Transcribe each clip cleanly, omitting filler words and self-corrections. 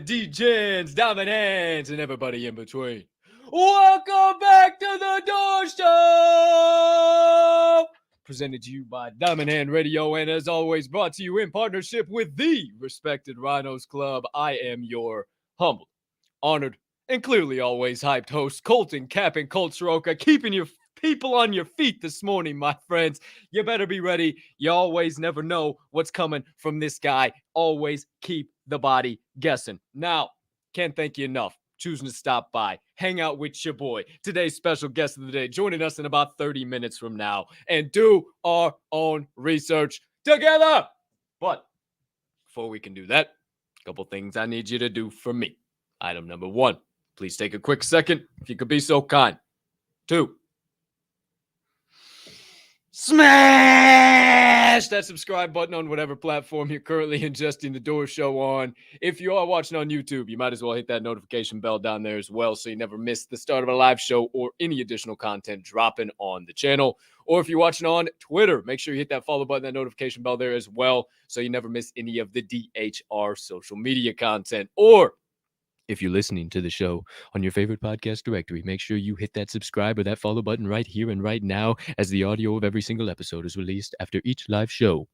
Degens, Diamond Hands, and everybody in between. Welcome back to the Door Show! Presented to you by Diamond Hand Radio, and as always, brought to you in partnership with the Respected Rhinos Club. I am your humbled, honored, and clearly always hyped host, Colton Cap'n Colt Soroka, keeping your people on your feet this morning, my friends. You better be ready. You always never know what's coming from this guy. Always keep the body guessing. Now, can't thank you enough choosing to stop by, hang out with your boy, today's special guest of the day, joining us in about 30 minutes from now, and do our own research together. But before we can do that, a couple things I need you to do for me. Item number 1, please take a quick second, if you could be so kind. 2, smash that subscribe button on whatever platform you're currently ingesting the Door Show on. If you are watching on YouTube, you might as well hit that notification bell down there as well so you never miss the start of a live show or any additional content dropping on the channel. Or if you're watching on Twitter, make sure you hit that follow button, that notification bell there as well so you never miss any of the DHR social media content. Or if you're listening to the show on your favorite podcast directory, make sure you hit that subscribe or that follow button right here and right now as the audio of every single episode is released after each live show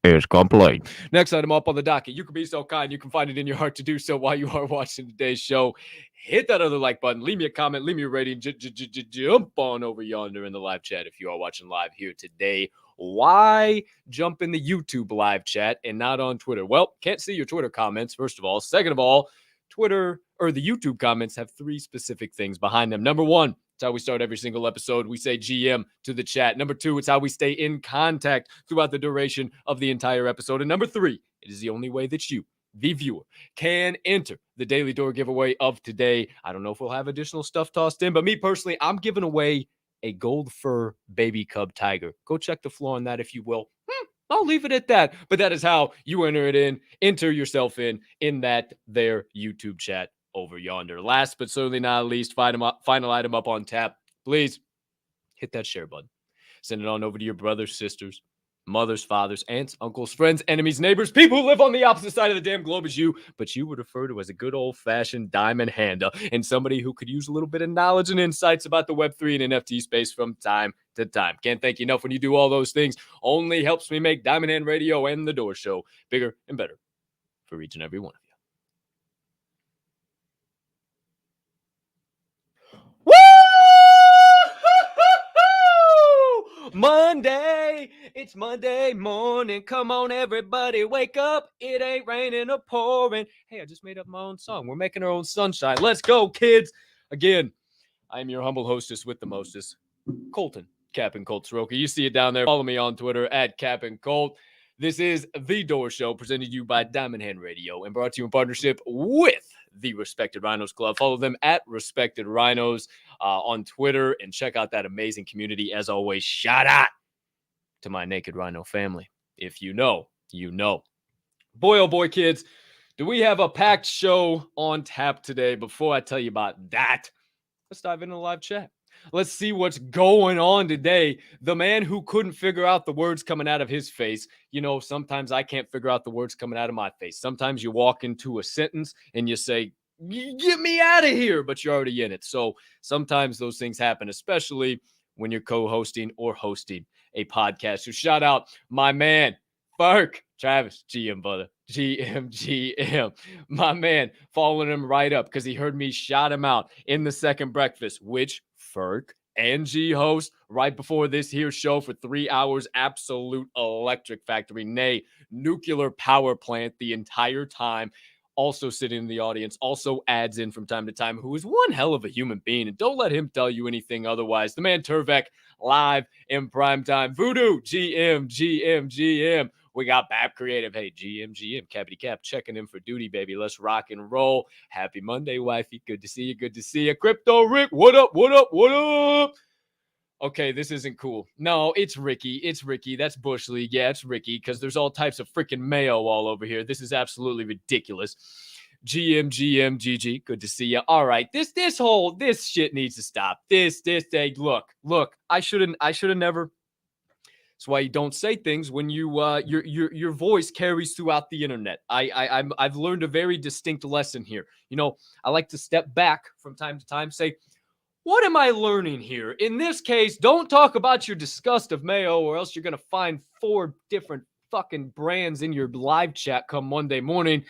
is complete. Next item up on the docket. You can be so kind. You can find it in your heart to do so while you are watching today's show. Hit that other like button. Leave me a comment. Leave me a rating. Jump on over yonder in the live chat if you are watching live here today. Why jump in the YouTube live chat and not on Twitter? Well, can't see your Twitter comments, first of all. Second of all, Twitter or the YouTube comments have 3 specific things behind them. Number 1, it's how we start every single episode. We say GM to the chat. Number 2, it's how we stay in contact throughout the duration of the entire episode. And number 3, it is the only way that you, the viewer, can enter the daily door giveaway of today. I don't know if we'll have additional stuff tossed in, but me personally, I'm giving away a gold fur baby cub tiger. Go check the floor on that if you will. I'll leave it at that. But that is how you enter yourself in that there YouTube chat over yonder. Last but certainly not least, final item up on tap. Please hit that share button. Send it on over to your brothers, sisters, mothers, fathers, aunts, uncles, friends, enemies, neighbors, people who live on the opposite side of the damn globe as you, but you would refer to as a good old-fashioned diamond hander and somebody who could use a little bit of knowledge and insights about the Web3 and NFT space from time to time. Can't thank you enough when you do all those things. Only helps me make Diamond Hand Radio and The Door Show bigger and better for each and every one of you. Woo! Monday, it's Monday morning. Come on, everybody, wake up. It ain't raining or pouring. Hey, I just made up my own song. We're making our own sunshine. Let's go, kids. Again, I am your humble hostess with the mostest, Colton Cap'n Colt Soroka. You see it down there. Follow me on Twitter at Cap'n Colt. This is The Door Show, presented to you by Diamond Hand Radio and brought to you in partnership with the Respected Rhinos Club. Follow them at Respected Rhinos on Twitter and check out that amazing community. As always, shout out to my Naked Rhino family. If you know, you know. Boy, oh boy, kids, do we have a packed show on tap today. Before I tell you about that, let's dive into the live chat. Let's see what's going on today. The man who couldn't figure out the words coming out of his face. You know, sometimes I can't figure out the words coming out of my face. Sometimes you walk into a sentence and you say, get me out of here, but you're already in it. So sometimes those things happen, especially when you're co-hosting or hosting a podcast. So shout out my man, Ferk, Travis, GM, brother. GM, my man, following him right up because he heard me shout him out in the second breakfast, which Ferk and G host right before this here show for 3 hours. Absolute electric factory, nay, nuclear power plant the entire time. Also sitting in the audience, also adds in from time to time, who is one hell of a human being. And don't let him tell you anything otherwise. The man Turvek live in prime time. Voodoo, GM. We got Bap Creative. Hey, GM, Cappity Cap, checking in for duty, baby. Let's rock and roll. Happy Monday, wifey. Good to see you. Crypto Rick, what up? Okay, this isn't cool. No, it's Ricky. That's Bush League. Yeah, it's Ricky because there's all types of freaking mayo all over here. This is absolutely ridiculous. GG, good to see you. All right, this shit needs to stop. Look, I should have never. That's why you don't say things when your voice carries throughout the internet. I've learned a very distinct lesson here. I like to step back from time to time, say, what am I learning here? In this case, don't talk about your disgust of mayo, or else you're gonna find 4 different fucking brands in your live chat come Monday morning.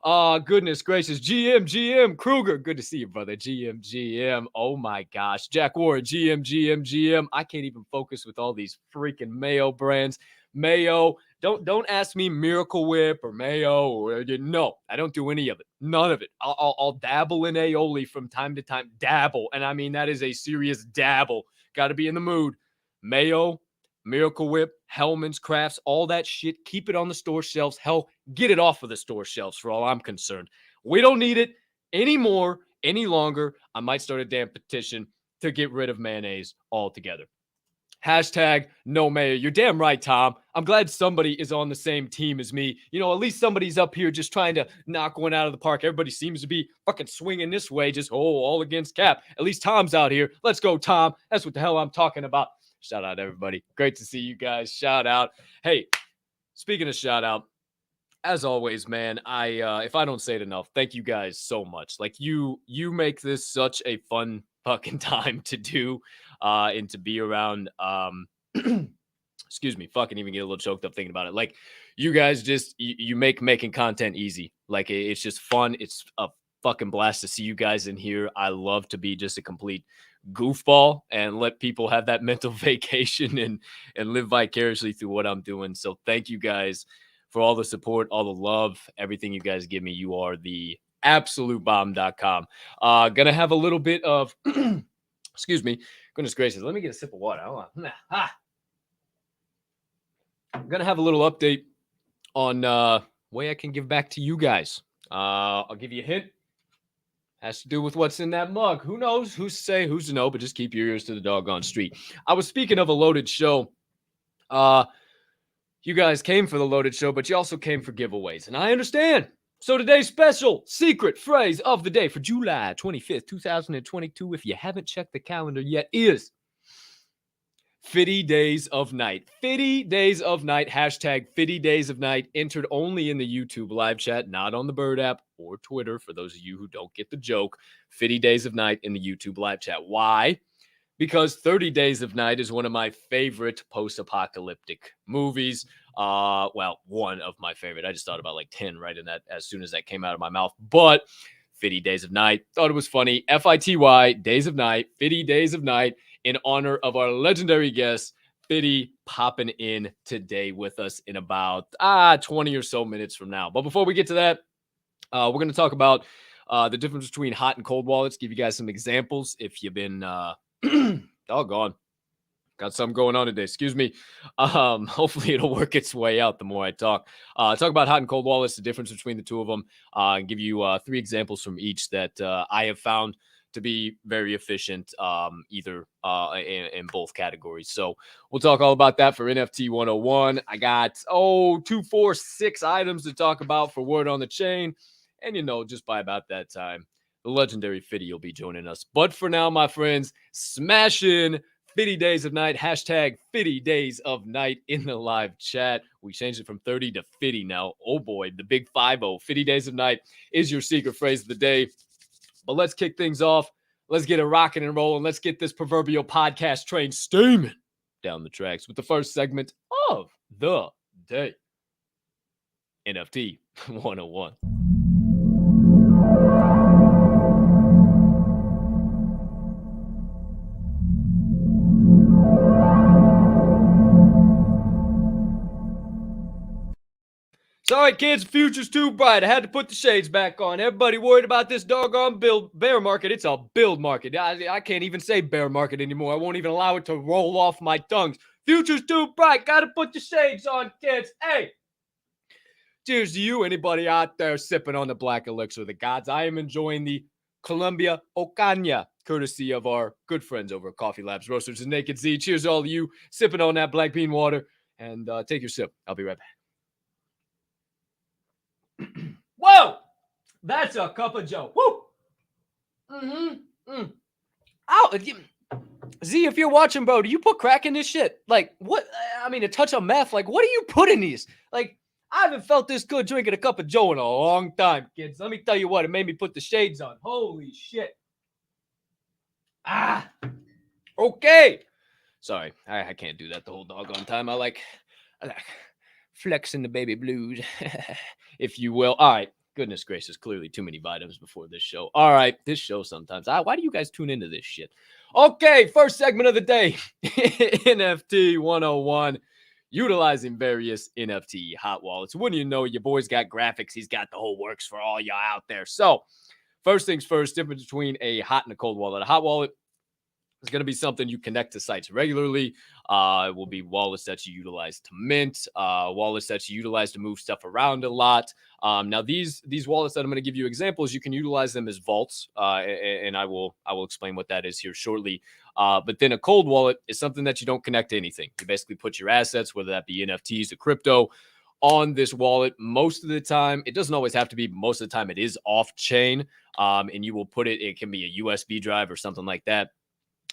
Goodness gracious. GM Kruger. Good to see you, brother. GM. Oh my gosh. Jack Warren. GM. I can't even focus with all these freaking mayo brands. Mayo. Don't ask me Miracle Whip or mayo or no. I don't do any of it. None of it. I'll dabble in aioli from time to time. Dabble. And I mean, that is a serious dabble. Got to be in the mood. Mayo, Miracle Whip, Hellman's Crafts, all that shit. Keep it on the store shelves. Hell, get it off of the store shelves for all I'm concerned. We don't need it anymore, any longer. I might start a damn petition to get rid of mayonnaise altogether. Hashtag no mayo. You're damn right, Tom. I'm glad somebody is on the same team as me. At least somebody's up here just trying to knock one out of the park. Everybody seems to be fucking swinging this way, just all against Cap. At least Tom's out here. Let's go, Tom. That's what the hell I'm talking about. Shout out, everybody. Great to see you guys. Shout out. Hey, speaking of shout out, as always, man, if I don't say it enough, thank you guys so much. Like you make this such a fun fucking time to do and to be around. Excuse me, fucking even get a little choked up thinking about it. Like you guys just you make making content easy. Like it's just fun. It's a fucking blast to see you guys in here. I love to be just a complete goofball and let people have that mental vacation and live vicariously through what I'm doing. So thank you guys for all the support, all the love, everything you guys give me. You are the absolute bomb.com. Gonna have a little bit of excuse me, goodness gracious, let me get a sip of water. Hold on. I'm gonna have a little update on way I can give back to you guys. I'll give you a hint. Has to do with what's in that mug. Who knows? Who's to say? Who's to know? But just keep your ears to the doggone street. I was speaking of a loaded show. You guys came for the loaded show, but you also came for giveaways. And I understand. So today's special secret phrase of the day for July 25th, 2022, if you haven't checked the calendar yet, is Fity Days of Night. Fity Days of Night. Hashtag Fity Days of Night. Entered only in the YouTube live chat, not on the Bird app or Twitter, for those of you who don't get the joke. Fity Days of Night in the YouTube live chat. Why? Because 30 Days of Night is one of my favorite post-apocalyptic movies. Well, one of my favorite. I just thought about like 10 right in that as soon as that came out of my mouth. But Fity Days of Night. Thought it was funny. Fity Days of Night. Fity Days of Night. In honor of our legendary guest, Fity, popping in today with us in about 20 or so minutes from now. But before we get to that, we're going to talk about the difference between hot and cold wallets. Give you guys some examples if you've been doggone. Got something going on today. Excuse me. Hopefully it'll work its way out the more I talk. Talk about hot and cold wallets, the difference between the two of them, and give you 3 examples from each that I have found to be very efficient, either in both categories. So we'll talk all about that for NFT 101. I got 2, 4, 6 items to talk about for Word on the Chain. And just by about that time, the legendary Fity will be joining us. But for now, my friends, smashing Fity Days of Night. Hashtag Fity Days of Night in the live chat. We changed it from 30 to Fity now. Oh boy, the big 50. Fity Days of Night is your secret phrase of the day. But let's kick things off. Let's get it rocking and rolling. Let's get this proverbial podcast train steaming down the tracks with the first segment of the day. NFT 101. It's all right, kids. Future's too bright. I had to put the shades back on. Everybody worried about this doggone bear market. It's a build market. I can't even say bear market anymore. I won't even allow it to roll off my tongue. Future's too bright. Got to put the shades on, kids. Hey, cheers to you, anybody out there sipping on the black elixir of the gods. I am enjoying the Columbia Ocaña, courtesy of our good friends over at Coffee Labs Roasters and Naked Z. Cheers to all of you sipping on that black bean water. And take your sip. I'll be right back. Whoa! That's a cup of joe. Woo! Ow! Z, if you're watching, bro, do you put crack in this shit? Like, what? I mean, a touch of meth. Like, what do you put in these? Like, I haven't felt this good drinking a cup of Joe in a long time, kids. Let me tell you what, it made me put the shades on. Holy shit. Ah, okay. Sorry, I can't do that the whole doggone time. I like flexing the baby blues, if you will. All right. Goodness gracious, clearly too many vitamins before this show. All right, this show sometimes. Why do you guys tune into this shit? Okay, first segment of the day, NFT 101, utilizing various NFT hot wallets. Wouldn't you know, your boy's got graphics. He's got the whole works for all y'all out there. So first things first, difference between a hot and a cold wallet. A hot wallet is going to be something you connect to sites regularly. It will be wallets that you utilize to mint, wallets that you utilize to move stuff around a lot. Now, these wallets that I'm going to give you examples, you can utilize them as vaults, and I will explain what that is here shortly. But then a cold wallet is something that you don't connect to anything. You basically put your assets, whether that be NFTs or crypto, on this wallet. Most of the time, it doesn't always have to be. Most of the time, it is off chain, and you will put it. It can be a USB drive or something like that.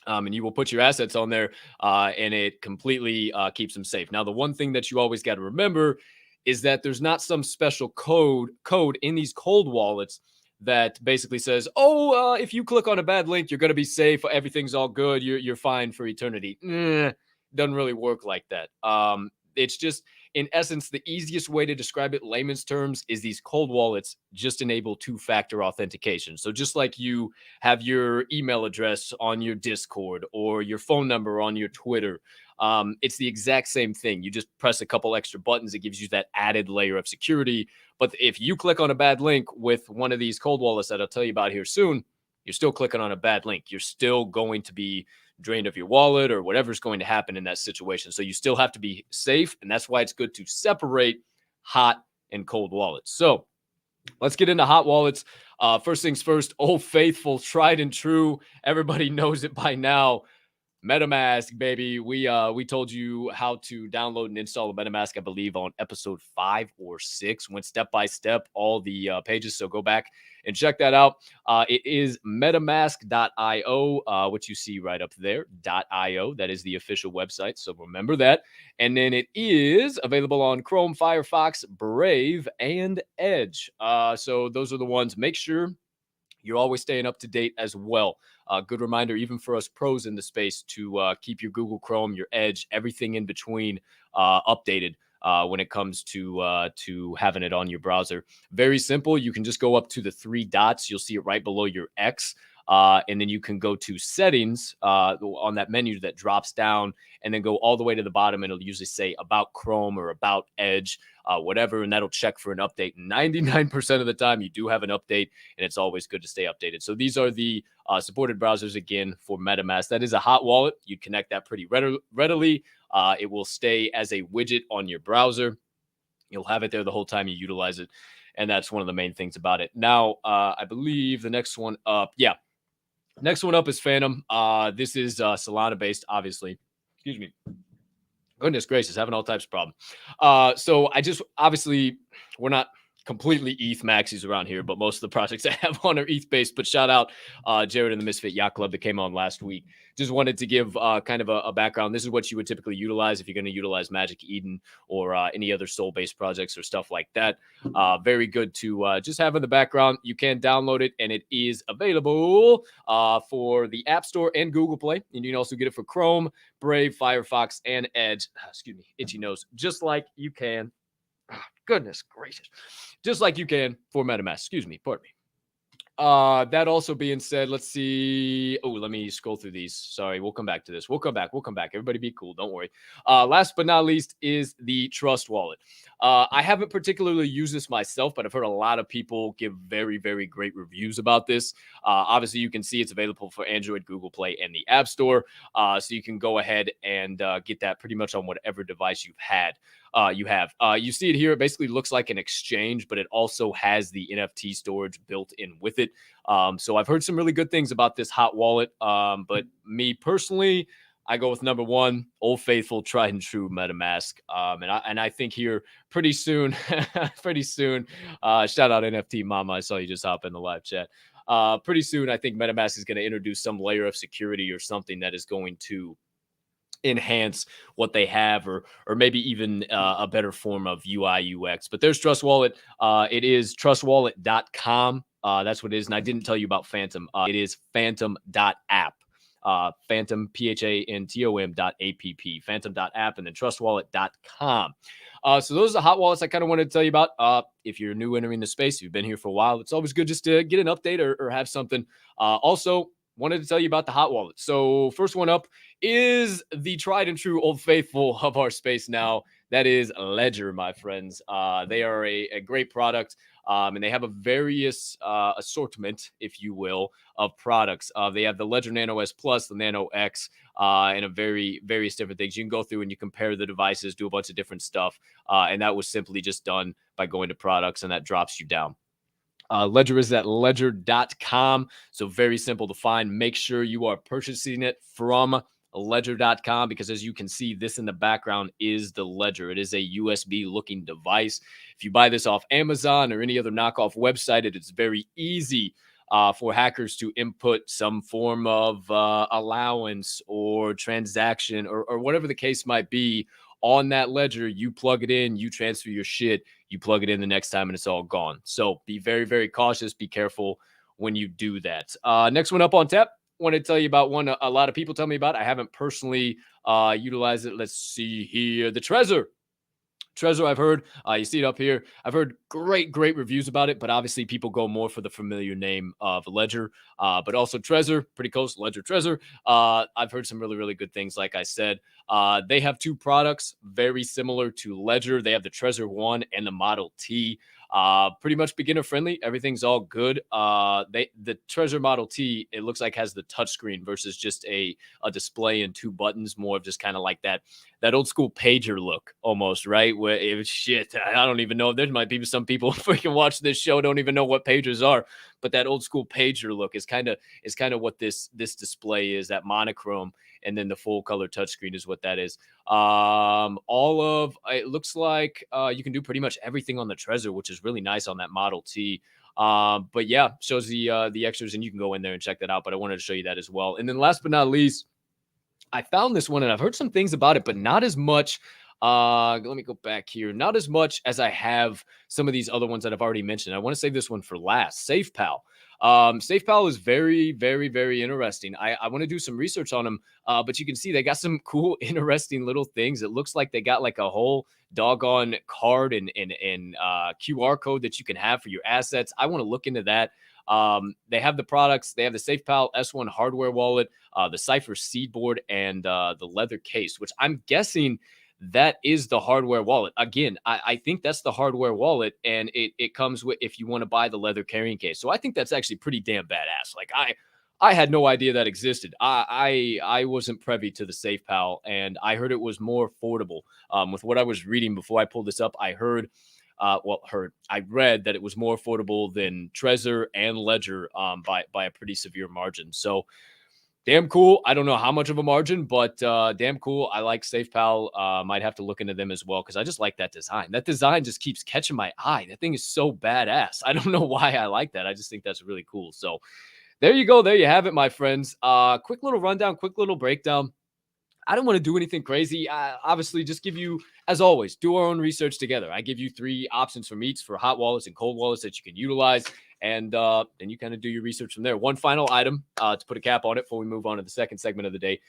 And you will put your assets on there, and it completely keeps them safe. Now, the one thing that you always got to remember is that there's not some special code in these cold wallets that basically says, oh, if you click on a bad link, you're going to be safe. Everything's all good. You're fine for eternity. Doesn't really work like that. It's just, in essence, the easiest way to describe it, layman's terms, is these cold wallets just enable two-factor authentication. So just like you have your email address on your Discord or your phone number on your Twitter, it's the exact same thing. You just press a couple extra buttons. It gives you that added layer of security. But if you click on a bad link with one of these cold wallets that I'll tell you about here soon, you're still clicking on a bad link. You're still going to be drained of your wallet or whatever's going to happen in that situation. So you still have to be safe. And that's why it's good to separate hot and cold wallets. So let's get into hot wallets. First things first, Old Faithful, tried and true. Everybody knows it by now. MetaMask, baby. We told you how to download and install a MetaMask, I believe, on episode 5 or 6. Went step by step, all the pages. So go back and check that out. It is metamask.io, which you see right up there, .io. That is the official website. So remember that. And then it is available on Chrome, Firefox, Brave, and Edge. So those are the ones. Make sure you're always staying up to date as well. Good reminder, even for us pros in the space, to keep your Google Chrome, your Edge, everything in between updated when it comes to having it on your browser. Very simple. You can just go up to the 3 dots. You'll see it right below your X. And then you can go to settings on that menu that drops down, and then go all the way to the bottom. And it'll usually say about Chrome or about Edge, whatever, and that'll check for an update. 99% of the time you do have an update, and it's always good to stay updated. So these are the supported browsers again for MetaMask. That is a hot wallet. You connect that pretty readily. It will stay as a widget on your browser. You'll have it there the whole time you utilize it. And that's one of the main things about it. Now, I believe the next one up. Yeah. Next one up is Phantom. This is Solana based, obviously. Excuse me. Goodness gracious, having all types of problems. So I just, obviously, we're not completely ETH maxis around here, but most of the projects I have on are ETH based. But shout out Jared and the Misfit Yacht Club that came on last week. Just wanted to give kind of a background. This is what you would typically utilize if you're going to utilize Magic Eden or any other soul based projects or stuff like that. Very good to just have in the background. You can download it, and it is available for the App Store and Google Play. And you can also get it for Chrome, Brave, Firefox, and Edge. Excuse me, itchy nose. Just like you can. Goodness gracious. Just like you can for MetaMask. Excuse me. Pardon me. That also being said, let's see. Oh, let me scroll through these. Sorry, we'll come back to this. We'll come back. Everybody be cool. Don't worry. Last but not least is the Trust Wallet. I haven't particularly used this myself, but I've heard a lot of people give very, very great reviews about this. Obviously, you can see it's available for Android, Google Play, and the App Store. So you can go ahead and get that pretty much on whatever device you've had. You see it here. It basically looks like an exchange, but it also has the NFT storage built in with it. So I've heard some really good things about this hot wallet. But me personally, I go with number one, Old Faithful, tried and true MetaMask. And I think here pretty soon, shout out NFT Mama. I saw you just hop in the live chat. pretty soon, I think MetaMask is going to introduce some layer of security or something that is going to enhance what they have, or maybe even a better form of UI UX. But there's Trust Wallet. It is trustwallet.com. That's what it is. And I didn't tell you about Phantom. It is phantom.app. Phantom, phantom.app, phantom.app, and then trustwallet.com. So those are the hot wallets I kind of wanted to tell you about. If you're new entering the space, if you've been here for a while, it's always good just to get an update or have something. Also, wanted to tell you about the hot wallet. So first one up is the tried and true old faithful of our space now. That is Ledger, my friends. They are a great product, and they have a various assortment, if you will, of products. They have the Ledger Nano S Plus, the Nano X, and a various different things. You can go through and you compare the devices, do a bunch of different stuff, and that was simply just done by going to products, and that drops you down. Ledger is at ledger.com. So very simple to find. Make sure you are purchasing it from ledger.com, because as you can see, this in the background is the Ledger. It is a USB looking device. If you buy this off Amazon or any other knockoff website, it is very easy for hackers to input some form of allowance or transaction or whatever the case might be on that Ledger. You plug it in, you transfer your shit, you plug it in the next time, and it's all gone. So be very, very cautious. Be careful when you do that. Next one up on tap. Want to tell you about one a lot of people tell me about. I haven't personally utilized it. Let's see here. The Trezor. I've heard, you see it up here. I've heard great reviews about it, but obviously people go more for the familiar name of Ledger. But also Trezor, pretty close, Ledger Trezor. I've heard some really good things, like I said. They have two products very similar to Ledger. They have the Trezor 1 and the Model T. Pretty much beginner friendly. Everything's all good. The Trezor Model T, it looks like, has the touchscreen versus just a display and two buttons, more of just kind of like that old school pager look almost, right? Where it was shit. I don't even know. There might be some people freaking watch this show don't even know what pagers are, but that old school pager look is kind of what this display is, that monochrome. And then the full color touchscreen is what that is. It looks like you can do pretty much everything on the Trezor, which is really nice on that Model T. But yeah, shows the extras, and you can go in there and check that out. But I wanted to show you that as well. And then last but not least, I found this one, and I've heard some things about it, but not as much. Let me go back here. Not as much as I have some of these other ones that I've already mentioned. I want to save this one for last. SafePal. SafePal is very interesting. I want to do some research on them, but you can see they got some cool, interesting little things. It looks like they got like a whole doggone card and QR code that you can have for your assets. I want to look into that. They have the products. They have the SafePal S1 hardware wallet, the Cypher seed board, and the leather case, which I'm guessing that is the hardware wallet. Again, I think that's the hardware wallet, and it comes with, if you want to buy the leather carrying case. So I think that's actually pretty damn badass. Like I had no idea that existed. I wasn't privy to the SafePal, and I heard it was more affordable. With what I was reading before I pulled this up, I read that it was more affordable than Trezor and Ledger by a pretty severe margin. So damn cool. I don't know how much of a margin, but damn cool. I like SafePal. Might have to look into them as well, because I just like that design. That design just keeps catching my eye. That thing is so badass. I don't know why I like that. I just think that's really cool. So there you go. There you have it, my friends. Quick little rundown, quick little breakdown. I don't want to do anything crazy. Obviously, just give you, as always, do our own research together. I give you 3 options from each for hot wallets and cold wallets that you can utilize. And then you kind of do your research from there. One final item to put a cap on it before we move on to the second segment of the day.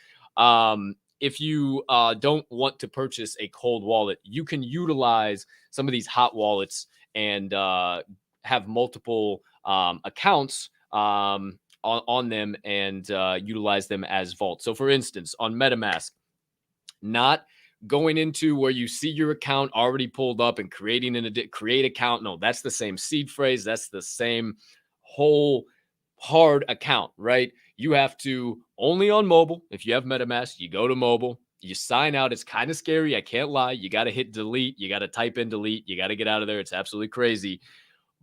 If you don't want to purchase a cold wallet, you can utilize some of these hot wallets and have multiple accounts on them and utilize them as vault. So for instance, on MetaMask, not going into where you see your account already pulled up and creating create account. No, that's the same seed phrase. That's the same whole hard account, right? You have to only on mobile. If you have MetaMask, you go to mobile, you sign out. It's kind of scary. I can't lie. You got to hit delete. You got to type in delete. You got to get out of there. It's absolutely crazy.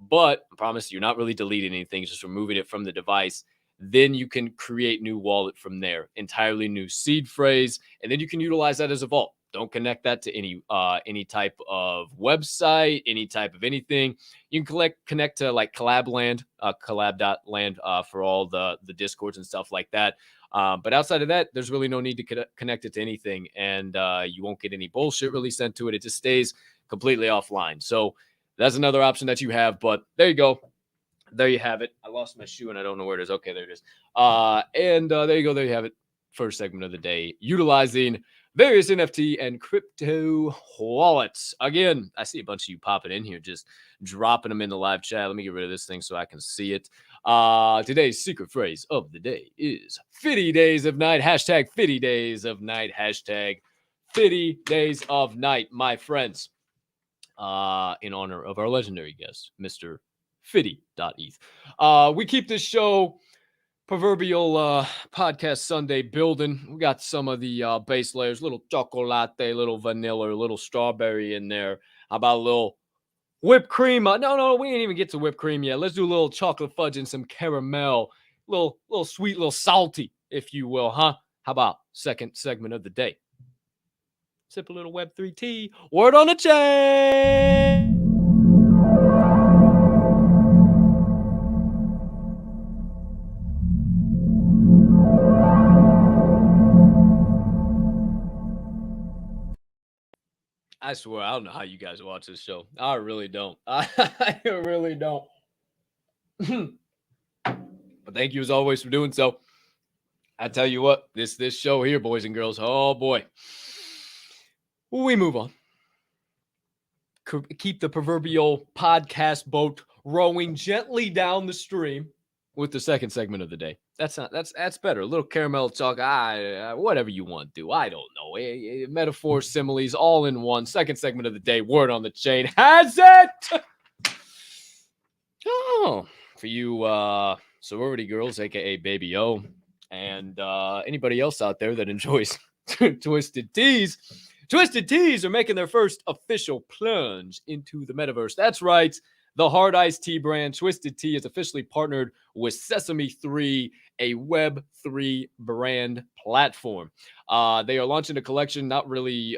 But I promise you're not really deleting anything, just removing it from the device. Then you can create new wallet from there, entirely new seed phrase, and then you can utilize that as a vault. Don't connect that to any type of website, any type of anything. You can connect to like collab.land for all the discords and stuff like that. But outside of that, there's really no need to connect it to anything, and you won't get any bullshit really sent to it. It just stays completely offline. So that's another option that you have. But there you go. There you have it. I lost my shoe and I don't know where it is. Okay, there it is. And there you go. There you have it. First segment of the day, utilizing various NFT and crypto wallets. Again, I see a bunch of you popping in here, just dropping them in the live chat. Let me get rid of this thing so I can see it. Today's secret phrase of the day is Fity Days of Night. Hashtag Fity Days of Night. Hashtag Fity Days of Night, my friends. In honor of our legendary guest, Mr. Fity.eth. We keep this show proverbial podcast Sunday building. We got some of the base layers, little chocolate, little vanilla, little strawberry in there. How about a little whipped cream? No, we ain't even get to whipped cream yet. Let's do a little chocolate fudge and some caramel. Little sweet, little salty, if you will, huh? How about second segment of the day? Sip a little Web3 tea. Word on the chain. I swear, I don't know how you guys watch this show. I really don't. I really don't. But thank you as always for doing so. I tell you what, this show here, boys and girls, oh boy. We move on. Keep the proverbial podcast boat rowing gently down the stream with the second segment of the day. That's better. A little caramel talk, whatever you want to do. I don't know. Metaphors, similes, all in one. Second segment of the day. Word on the chain has it. Oh, for you sorority girls, aka Baby O, and anybody else out there that enjoys Twisted Teas. Twisted Teas are making their first official plunge into the metaverse. That's right. The hard iced tea brand Twisted Tea is officially partnered with Sesame 3, a Web3 brand platform. They are launching a collection, not really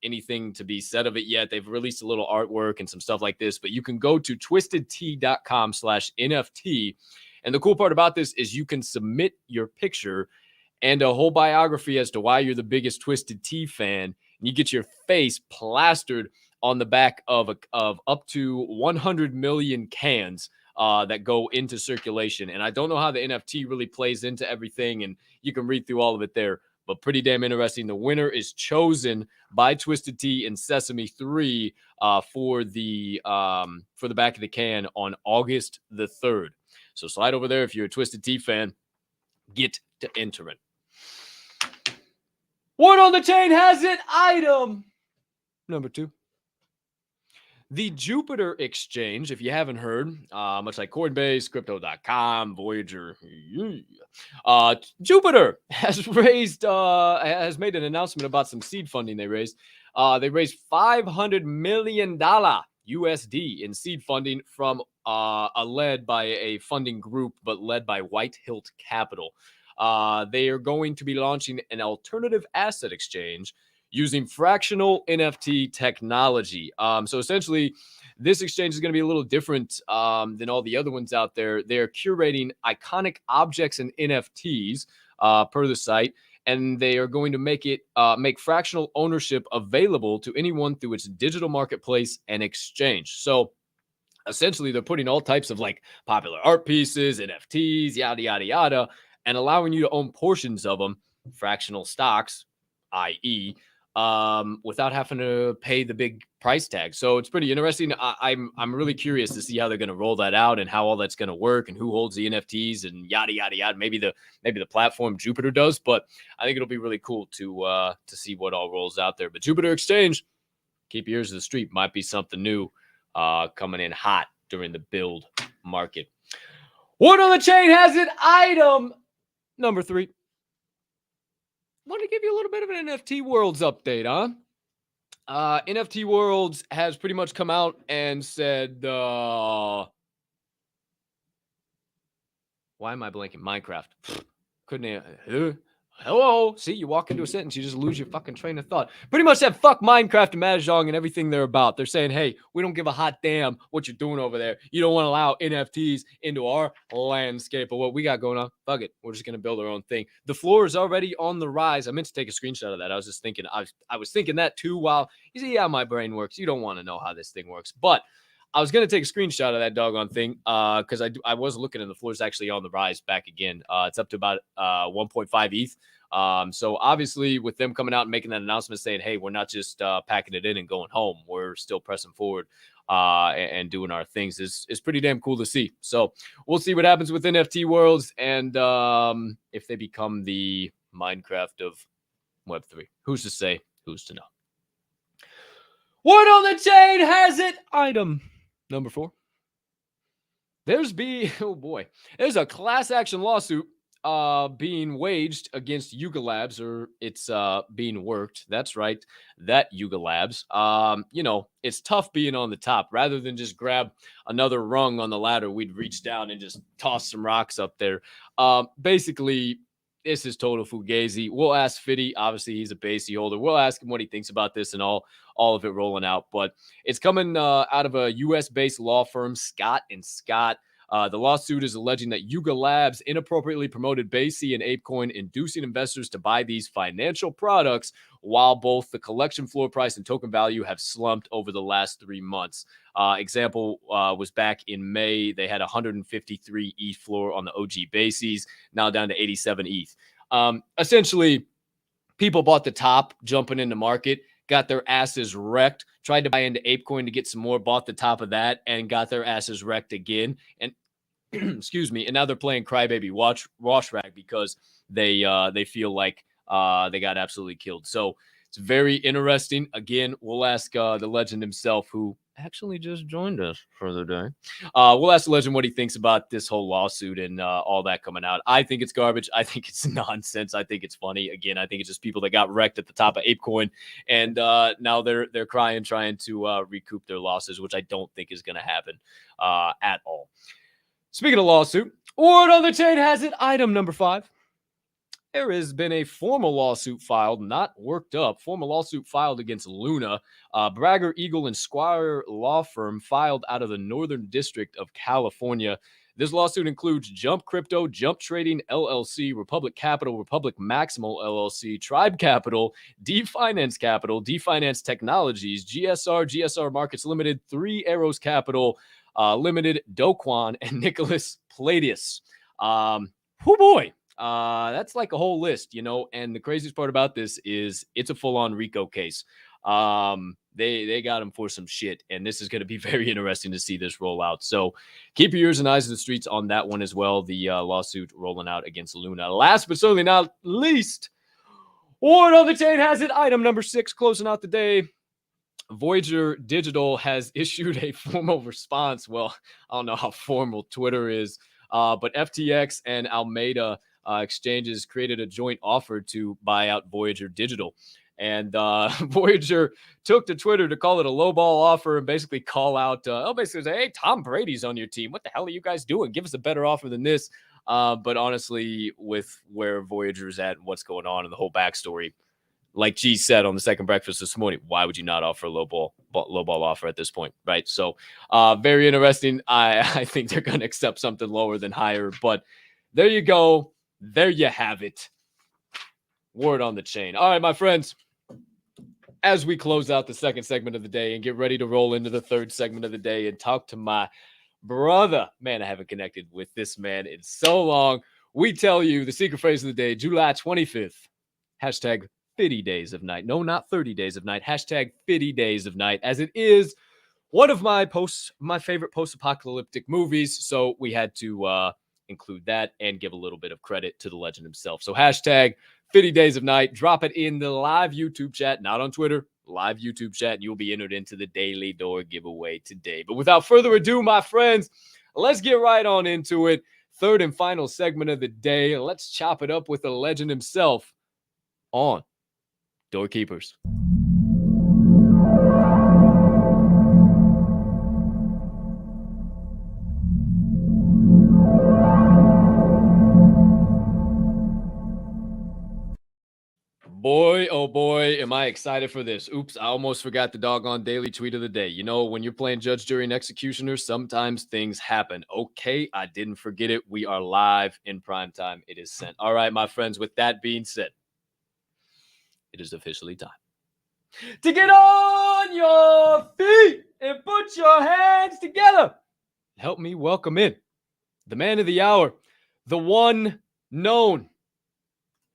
anything to be said of it yet. They've released a little artwork and some stuff like this, but you can go to twistedtea.com/NFT. And the cool part about this is you can submit your picture and a whole biography as to why you're the biggest Twisted Tea fan. And you get your face plastered on the back of up to 100 million cans that go into circulation. And I don't know how the NFT really plays into everything, and you can read through all of it there, but pretty damn interesting. The winner is chosen by Twisted Tea and Sesame 3 for the back of the can on August the 3rd. So slide over there if you're a Twisted Tea fan. Get to enter it. Word on the chain has it. Item number 2. The Jupiter Exchange, if you haven't heard, much like Coinbase, Crypto.com, Voyager, Jupiter has made an announcement about some seed funding they raised. They raised $500 million USD in seed funding from led by a funding group, but led by White Hilt Capital. They are going to be launching an alternative asset exchange using fractional NFT technology. So essentially, this exchange is going to be a little different than all the other ones out there. They're curating iconic objects and NFTs per the site, and they are going to make fractional ownership available to anyone through its digital marketplace and exchange. So essentially, they're putting all types of like popular art pieces, NFTs, yada, yada, yada, and allowing you to own portions of them, fractional stocks, i.e., without having to pay the big price tag. So it's pretty interesting. I'm really curious to see how they're going to roll that out and how all that's going to work and who holds the NFTs and yada, yada, yada. Maybe the platform Jupiter does, but I think it'll be really cool to see what all rolls out there. But Jupiter Exchange, keep your ears to the street. Might be something new coming in hot during the build market. Word on the chain has it. Item number 3. Want to give you a little bit of an NFT Worlds update, huh? NFT Worlds has pretty much come out and said, why am I blanking? Minecraft. Couldn't Hello. See, you walk into a sentence, you just lose your fucking train of thought. Pretty much said fuck Minecraft and Mahjong and everything they're about. They're saying, hey, we don't give a hot damn what you're doing over there. You don't want to allow NFTs into our landscape of what we got going on. Fuck it. We're just going to build our own thing. The floor is already on the rise. I meant to take a screenshot of that. I was just thinking, I was thinking that too while you see how my brain works. You don't want to know how this thing works. But I was going to take a screenshot of that doggone thing because I was looking and the floor is actually on the rise back again. It's up to about 1.5 ETH. So obviously with them coming out and making that announcement saying, hey, we're not just packing it in and going home. We're still pressing forward and doing our things is pretty damn cool to see. So we'll see what happens with NFT worlds and if they become the Minecraft of Web3. Who's to say? Who's to know? Word on the chain has it. Item number 4. There's a class action lawsuit being waged against Yuga Labs, or it's being worked. That's right, that Yuga Labs. It's tough being on the top. Rather than just grab another rung on the ladder, we'd reach down and just toss some rocks up there. Basically, this is total fugazi. We'll ask Fity. Obviously, he's a Basie holder. We'll ask him what he thinks about this and all of it rolling out. But it's coming out of a U.S.-based law firm, Scott & Scott. The lawsuit is alleging that Yuga Labs inappropriately promoted Basie and ApeCoin, inducing investors to buy these financial products while both the collection floor price and token value have slumped over the last 3 months. Example was back in May. They had 153 ETH floor on the OG Basies, now down to 87 ETH. Essentially, people bought the top, jumping in the market, got their asses wrecked, tried to buy into ApeCoin to get some more, bought the top of that, and got their asses wrecked again. And excuse me, and now they're playing crybaby wash rag because they feel like they got absolutely killed. So it's very interesting. Again, we'll ask the legend himself, who actually just joined us for the day. We'll ask the legend what he thinks about this whole lawsuit and all that coming out. I think it's garbage. I think it's nonsense. I think it's funny. Again, I think it's just people that got wrecked at the top of ApeCoin, and now they're crying, trying to recoup their losses, which I don't think is going to happen at all. Speaking of lawsuit, word on the chain has it. Item number 5. There has been a formal lawsuit filed, not worked up, formal lawsuit filed against Luna. Bragger, Eagle, and Squire law firm filed out of the Northern District of California. This lawsuit includes Jump Crypto, Jump Trading LLC, Republic Capital, Republic Maximal LLC, Tribe Capital, D-Finance Capital, D-Finance Technologies, GSR Markets Limited, Three Arrows Capital Limited, Doquan, and Nicholas Platius. Boy. That's like a whole list, and the craziest part about this is it's a full-on RICO case. They got him for some shit, and this is going to be very interesting to see this roll out. So keep your ears and eyes to the streets on that one as well. The lawsuit rolling out against Luna. Last but certainly not least, word on the chain has it. Item number 6, closing out the day. Voyager Digital has issued a formal response. Well, I don't know how formal Twitter is, but FTX and Alameda exchanges created a joint offer to buy out Voyager Digital. And Voyager took to Twitter to call it a lowball offer and basically call out, basically say, hey, Tom Brady's on your team. What the hell are you guys doing? Give us a better offer than this. But honestly, with where Voyager's at and what's going on and the whole backstory, like G said on the second breakfast this morning, why would you not offer a lowball offer at this point, right? So very interesting. I think they're going to accept something lower than higher. But there you go. There you have it. Word on the chain. All right, my friends, as we close out the second segment of the day and get ready to roll into the third segment of the day and talk to my brother. Man, I haven't connected with this man in so long. We tell you the secret phrase of the day, July 25th. Hashtag Fity Days of Night. No, not 30 Days of Night. Hashtag Fity Days of Night, as it is one of my favorite post-apocalyptic movies. So we had to include that and give a little bit of credit to the legend himself. So hashtag Fity Days of Night. Drop it in the live YouTube chat, not on Twitter, live YouTube chat, and you'll be entered into the Daily Door giveaway today. But without further ado, my friends, let's get right on into it. Third and final segment of the day. Let's chop it up with the legend himself on DOORkeepers. boy, am I excited for this. Oops, I almost forgot the doggone daily tweet of the day. You know, when you're playing judge, jury, and executioner, sometimes things happen. Okay, I didn't forget it. We are live in prime time. It is sent. All right, my friends, with that being said, it is officially time to get on your feet and put your hands together. Help me welcome in the man of the hour, the one known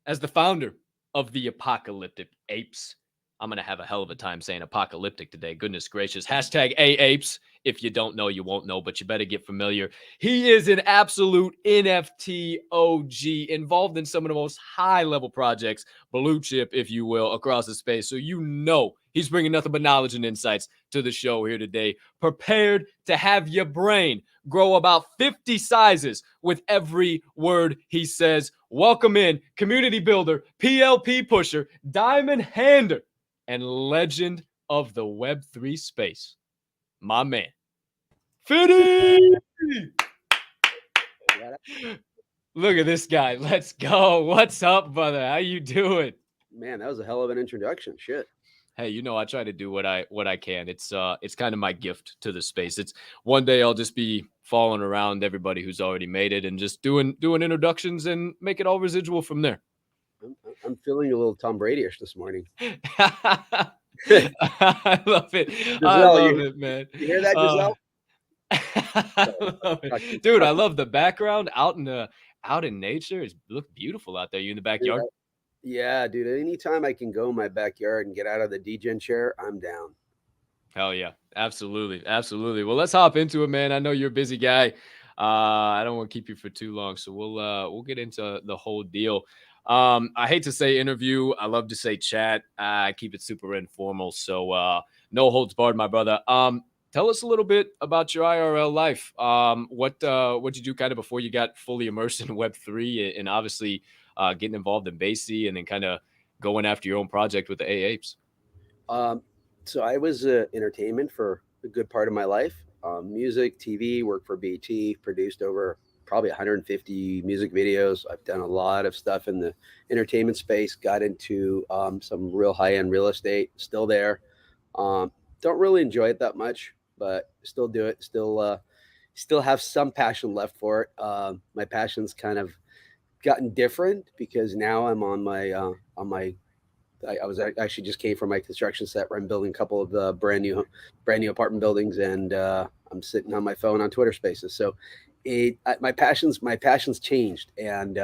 as the founder of the Apocalyptic Apes. I'm going to have a hell of a time saying apocalyptic today. Goodness gracious. Hashtag AApes. If you don't know, you won't know, but you better get familiar. He is an absolute NFT OG, involved in some of the most high-level projects, blue chip, if you will, across the space. So you know he's bringing nothing but knowledge and insights to the show here today. Prepared to have your brain grow about 50 sizes with every word he says. Welcome in community builder, PLP pusher, diamond hander, and legend of the Web3 space, my man, Fity. Look at this guy. Let's go. What's up, brother? How you doing? Man, that was a hell of an introduction. Shit. Hey, you know, I try to do what I can. It's kind of my gift to the space. It's one day I'll just be following around everybody who's already made it and just doing introductions and make it all residual from there. I'm feeling a little Tom Brady-ish this morning. I love it. Giselle, I love it, man. You hear that, Giselle? I love it. Dude, I love the background out in nature. It looks beautiful out there. You in the backyard? Yeah, dude. Anytime I can go in my backyard and get out of the Degen chair, I'm down. Hell yeah. Absolutely. Absolutely. Well, let's hop into it, man. I know you're a busy guy. I don't want to keep you for too long, so we'll get into the whole deal. I hate to say interview. I love to say chat. I keep it super informal, so no holds barred, my brother. Tell us a little bit about your IRL life. What did you do kind of before you got fully immersed in Web3 and obviously getting involved in Basie and then kind of going after your own project with the AApes? So I was entertainment for a good part of my life. Music, TV, worked for BT, produced over probably 150 music videos. I've done a lot of stuff in the entertainment space, got into some real high-end real estate, still there. Don't really enjoy it that much, but still do it. Still have some passion left for it. My passion's kind of gotten different because now I'm on my I was actually just came from my construction set where I'm building a couple of the brand new apartment buildings, and I'm sitting on my phone on Twitter Spaces. So my passions changed, and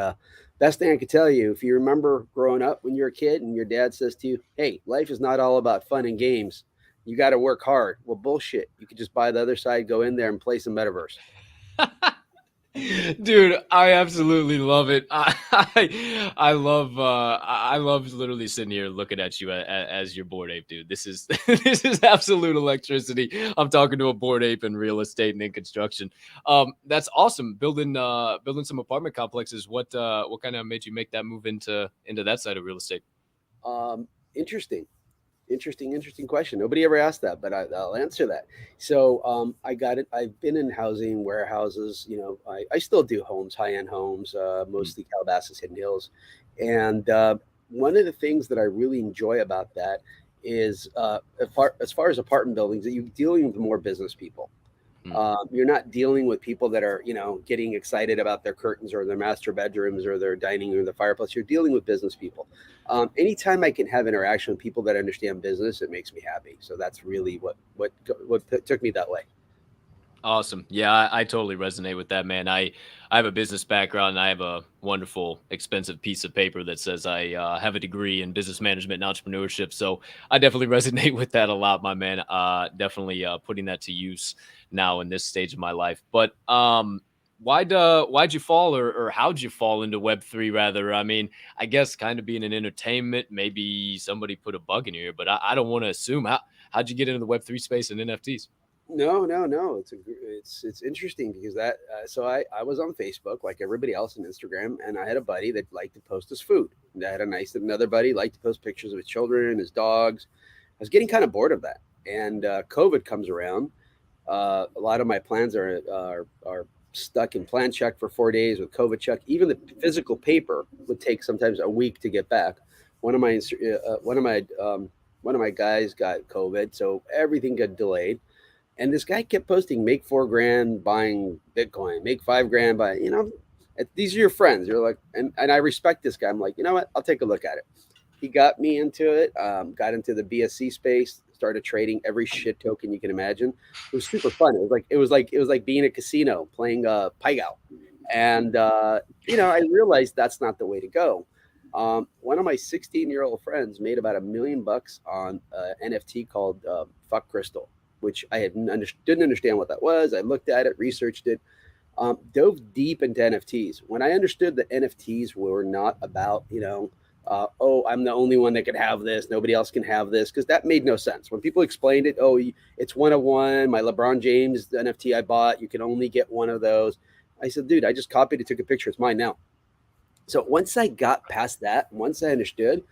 best thing I could tell you, if you remember growing up when you're a kid and your dad says to you, "Hey, life is not all about fun and games. You got to work hard." Well, bullshit. You could just buy the other side, go in there, and play some metaverse. Dude, I absolutely love it. I love literally sitting here looking at you as your bored ape, dude. This is this is absolute electricity. I'm talking to a bored ape in real estate and in construction. That's awesome. Building some apartment complexes. What kind of made you make that move into that side of real estate? Interesting question. Nobody ever asked that, but I'll answer that. So I got it. I've been in housing, warehouses. You know, I still do homes, high-end homes, mostly Calabasas, Hidden Hills. And one of the things that I really enjoy about that is as far as apartment buildings, that you're dealing with more business people. You're not dealing with people that are, getting excited about their curtains or their master bedrooms or their dining room, the fireplace. You're dealing with business people. Anytime I can have interaction with people that understand business, it makes me happy. So that's really what took me that way. Awesome. Yeah, I totally resonate with that, man. I have a business background and I have a wonderful, expensive piece of paper that says I have a degree in business management and entrepreneurship. So I definitely resonate with that a lot, my man. Definitely putting that to use now in this stage of my life. But why'd you fall or how'd you fall into Web3 rather? I mean, I guess kind of being in entertainment, maybe somebody put a bug in your ear, but I don't want to assume. How'd you get into the Web3 space and NFTs? No. It's interesting because so I was on Facebook like everybody else on Instagram, and I had a buddy that liked to post his food. And I had another buddy liked to post pictures of his children and his dogs. I was getting kind of bored of that, and COVID comes around. A lot of my plans are stuck in plan check for 4 days with COVID check. Even the physical paper would take sometimes a week to get back. one of my one of my guys got COVID, so everything got delayed. And this guy kept posting, make 4 grand buying Bitcoin, make 5 grand buying, these are your friends. You're like, and I respect this guy. I'm like, you know what? I'll take a look at it. He got me into it, got into the BSC space, started trading every shit token you can imagine. It was super fun. It was like being a casino playing Paigo. And, I realized that's not the way to go. One of my 16-year-old friends made about $1 million on NFT called Fuck Crystal, which I didn't understand what that was. I looked at it, researched it, dove deep into NFTs. When I understood that NFTs were not about, oh, I'm the only one that can have this, nobody else can have this, because that made no sense. When people explained it, oh, it's one of one, my LeBron James NFT I bought, you can only get one of those. I said, dude, I just copied it, took a picture, it's mine now. So once I got past that, once I understood,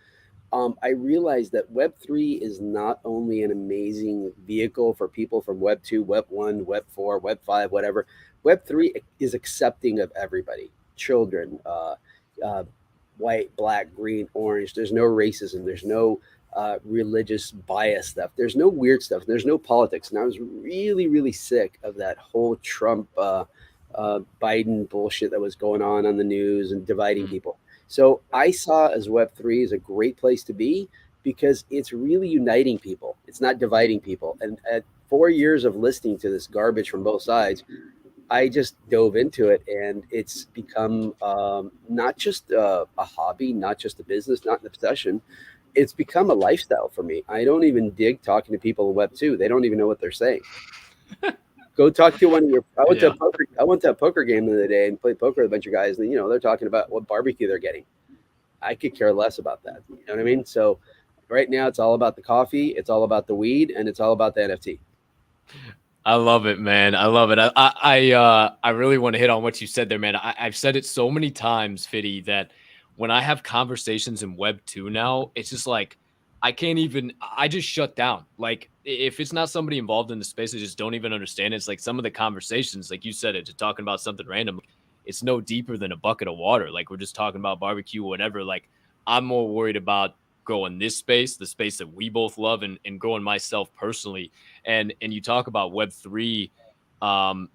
I realized that Web3 is not only an amazing vehicle for people from Web2, Web1, Web4, Web5, whatever. Web3 is accepting of everybody, children, white, black, green, orange. There's no racism. There's no religious bias stuff. There's no weird stuff. There's no politics. And I was really, really sick of that whole Trump, Biden bullshit that was going on the news and dividing people. So I saw as Web3 as a great place to be because it's really uniting people. It's not dividing people. And at 4 years of listening to this garbage from both sides, I just dove into it, and it's become not just a hobby, not just a business, not an obsession. It's become a lifestyle for me. I don't even dig talking to people in Web2. They don't even know what they're saying. Go talk to one of your. I went to a poker game the other day and played poker with a bunch of guys, and they're talking about what barbecue they're getting. I could care less about that. You know what I mean? So right now it's all about the coffee, it's all about the weed, and it's all about the NFT. I love it, man. I love it. I really want to hit on what you said there, man. I've said it so many times, Fity, that when I have conversations in Web 2 now, it's just like I just shut down. Like if it's not somebody involved in the space, I just don't even understand it. It's like some of the conversations, like you said, it just talking about something random. It's no deeper than a bucket of water. Like we're just talking about barbecue or whatever. Like I'm more worried about growing this space, the space that we both love, and growing myself personally. And you talk about Web3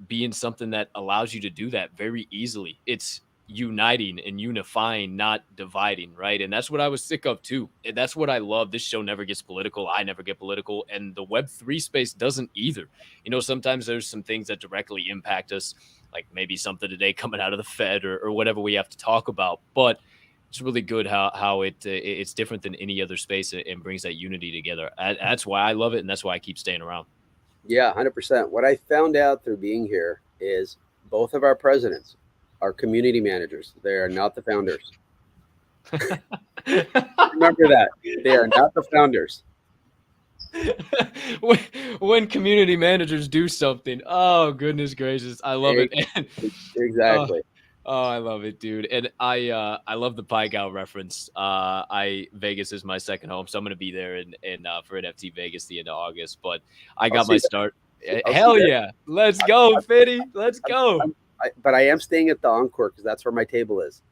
being something that allows you to do that very easily. It's uniting and unifying, not dividing, right? And that's what I was sick of too. And that's what I love. This show never gets political. I never get political. And the Web3 space doesn't either. Sometimes there's some things that directly impact us, like maybe something today coming out of the Fed or whatever we have to talk about. But it's really good how it's different than any other space and brings that unity together. That's why I love it, and that's why I keep staying around. Yeah, 100%. What I found out through being here is both of our presidents are community managers. They are not the founders. Remember that. They are not the founders. when community managers do something, oh goodness gracious, I love it. Exactly. Oh, I love it, dude. And I love the Paigal reference. Vegas is my second home, so I'm gonna be there in for NFT Vegas the end of August. But I got my start. Hell yeah, let's go, Fity. Let's go. But I am staying at the Encore because that's where my table is.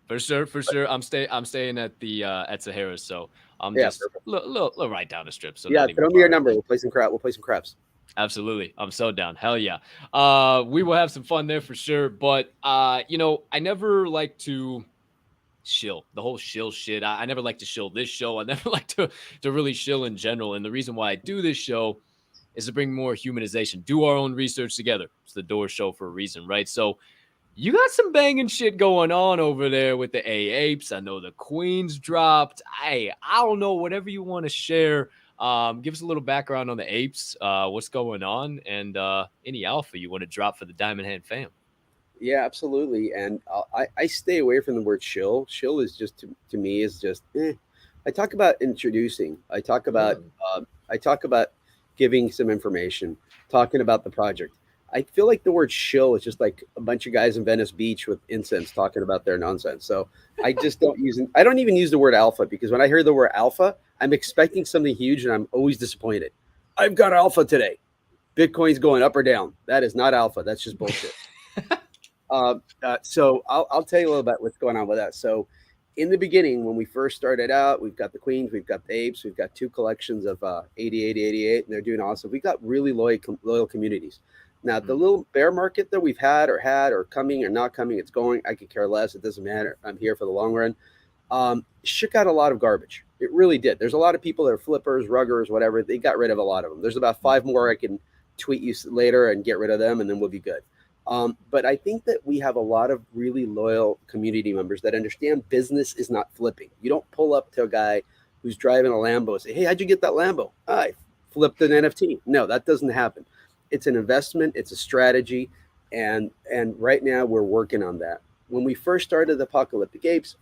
For sure. I'm staying at the at Sahara's, so I'm just little right down the strip. So yeah, throw me your number. We'll play some craps. Absolutely. I'm so down. Hell yeah. We will have some fun there for sure. But I never like to shill the whole shill shit. I never like to shill this show. I never like to really shill in general. And the reason why I do this show is to bring more humanization, do our own research together. It's the Door show for a reason, right? So you got some banging shit going on over there with the apes. I know the Queens dropped. I don't know, whatever you want to share. Give us a little background on the apes, what's going on, and any alpha you want to drop for the Diamond Hand fam. Yeah, absolutely. And I stay away from the word shill. Shill is just to me is just. I talk about introducing. I talk about giving some information, talking about the project. I feel like the word shill is just like a bunch of guys in Venice Beach with incense talking about their nonsense. So I just don't I don't even use the word alpha, because when I hear the word alpha, I'm expecting something huge and I'm always disappointed. I've got alpha today. Bitcoin's going up or down. That is not alpha. That's just bullshit. So I'll tell you a little bit what's going on with that. So in the beginning, when we first started out, we've got the Queens, we've got the Apes, we've got two collections of 80, 80, 88, and they're doing awesome. We got really loyal communities. Now, the little bear market that we've had or coming or not coming, it's going. I could care less. It doesn't matter. I'm here for the long run. Shook out a lot of garbage. It really did. There's a lot of people that are flippers, ruggers, whatever. They got rid of a lot of them. There's about 5 more I can tweet you later and get rid of them, and then we'll be good. But I think that we have a lot of really loyal community members that understand business is not flipping. You don't pull up to a guy who's driving a Lambo and say, "Hey, how'd you get that Lambo?" I flipped an NFT. No, that doesn't happen. It's an investment. It's a strategy, and right now we're working on that. When we first started the Apocalyptic Apes,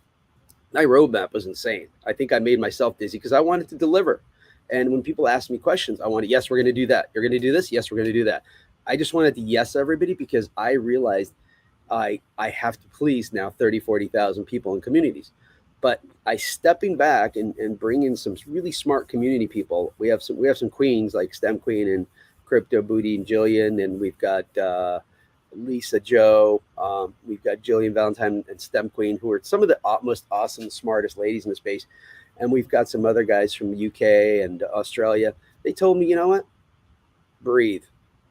my roadmap was insane. I think I made myself dizzy because I wanted to deliver. And when people ask me questions, I wanted, yes, we're going to do that. You're going to do this. Yes, we're going to do that. I just wanted to yes everybody because I realized I have to please now 30, 40,000 people in communities. But I stepping back and bring in some really smart community people. We have some queens like STEM Queen and Crypto Booty and Jillian, and we've got Lisa Joe. We've got Jillian Valentine and STEM Queen, who are some of the most awesome, smartest ladies in the space. And we've got some other guys from UK and Australia. They told me, you know what? Breathe,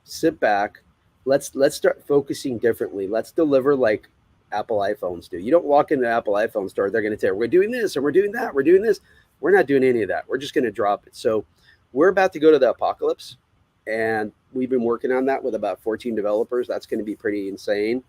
sit back. Let's start focusing differently. Let's deliver like Apple iPhones do. You don't walk into the Apple iPhone store, they're going to tell you, we're doing this and we're doing that. We're doing this. We're not doing any of that. We're just going to drop it. So we're about to go to the apocalypse. And we've been working on that with about 14 developers. That's going to be pretty insane.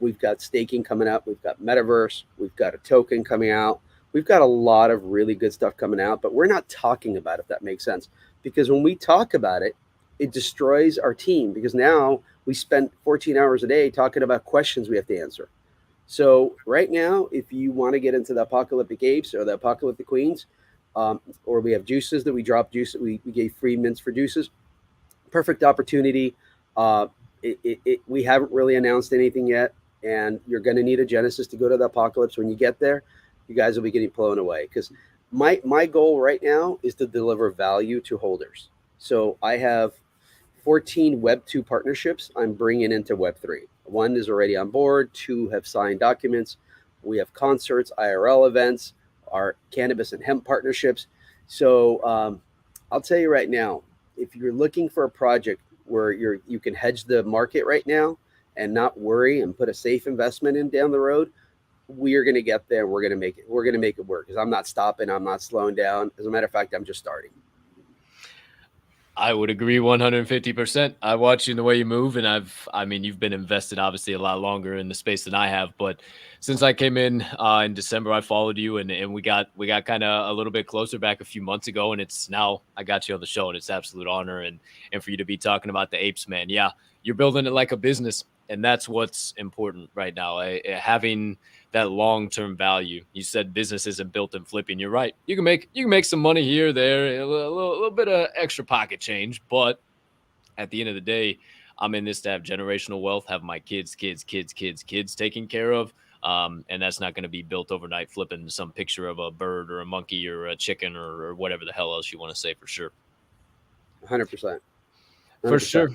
We've got staking coming up. We've got metaverse. We've got a token coming out. We've got a lot of really good stuff coming out, but we're not talking about it, if that makes sense. Because when we talk about it, it destroys our team because now we spend 14 hours a day talking about questions we have to answer. So right now, if you want to get into the Apocalyptic Apes or the Apocalyptic Queens, or we have juices that we drop juice, we gave free mints for juices. Perfect opportunity. We haven't really announced anything yet, and you're going to need a Genesis to go to the apocalypse. When you get there, you guys will be getting blown away because my goal right now is to deliver value to holders. So I have 14 Web2 partnerships I'm bringing into Web3. One is already on board. 2 have signed documents. We have concerts, IRL events, our cannabis and hemp partnerships. So I'll tell you right now, if you're looking for a project where you can hedge the market right now and not worry and put a safe investment in down the road, we are going to get there. We're going to make it. We're going to make it work because I'm not stopping. I'm not slowing down. As a matter of fact, I'm just starting. I would agree 150%. I watch you in the way you move, and you've been invested obviously a lot longer in the space than I have. But since I came in December, I followed you, and we got kind of a little bit closer back a few months ago, and it's now I got you on the show, and it's absolute honor and for you to be talking about the apes, man. Yeah, you're building it like a business, and that's what's important right now. Having that long-term value. You said business isn't built in flipping. You're right. You can make some money here, there, a little bit of extra pocket change, but at the end of the day, I'm in this to have generational wealth, have my kids taken care of. And that's not going to be built overnight, flipping some picture of a bird or a monkey or a chicken or whatever the hell else you want to say, for sure. 100%. For sure.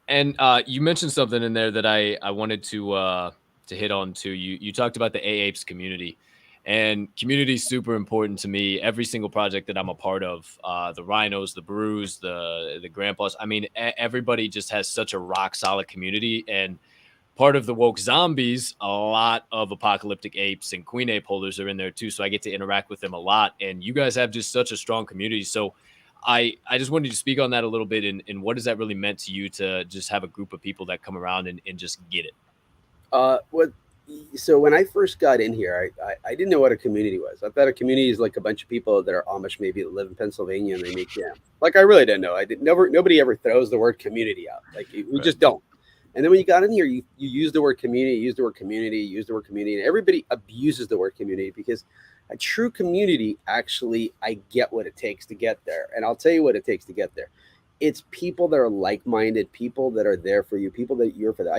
And you mentioned something in there that I wanted to hit on too. You talked about the AAPES community, and community is super important to me. Every single project that I'm a part of, the Rhinos, the Brews, the Grandpas. I mean, everybody just has such a rock solid community. And part of the woke zombies, a lot of Apocalyptic Apes and Queen Ape holders are in there too. So I get to interact with them a lot. And you guys have just such a strong community. So I just wanted to speak on that a little bit. And what has that really meant to you to just have a group of people that come around and just get it? So when I first got in here, I didn't know what a community was. I thought a community is like a bunch of people that are Amish, maybe that live in Pennsylvania and they make jam. Like I really didn't know. Nobody ever throws the word community out. Like we just don't. And then when you got in here, you use the word community, use the word community, and everybody abuses the word community because a true community, actually, I get what it takes to get there. And I'll tell you what it takes to get there. It's people that are like-minded, people that are there for you, people that you're for them.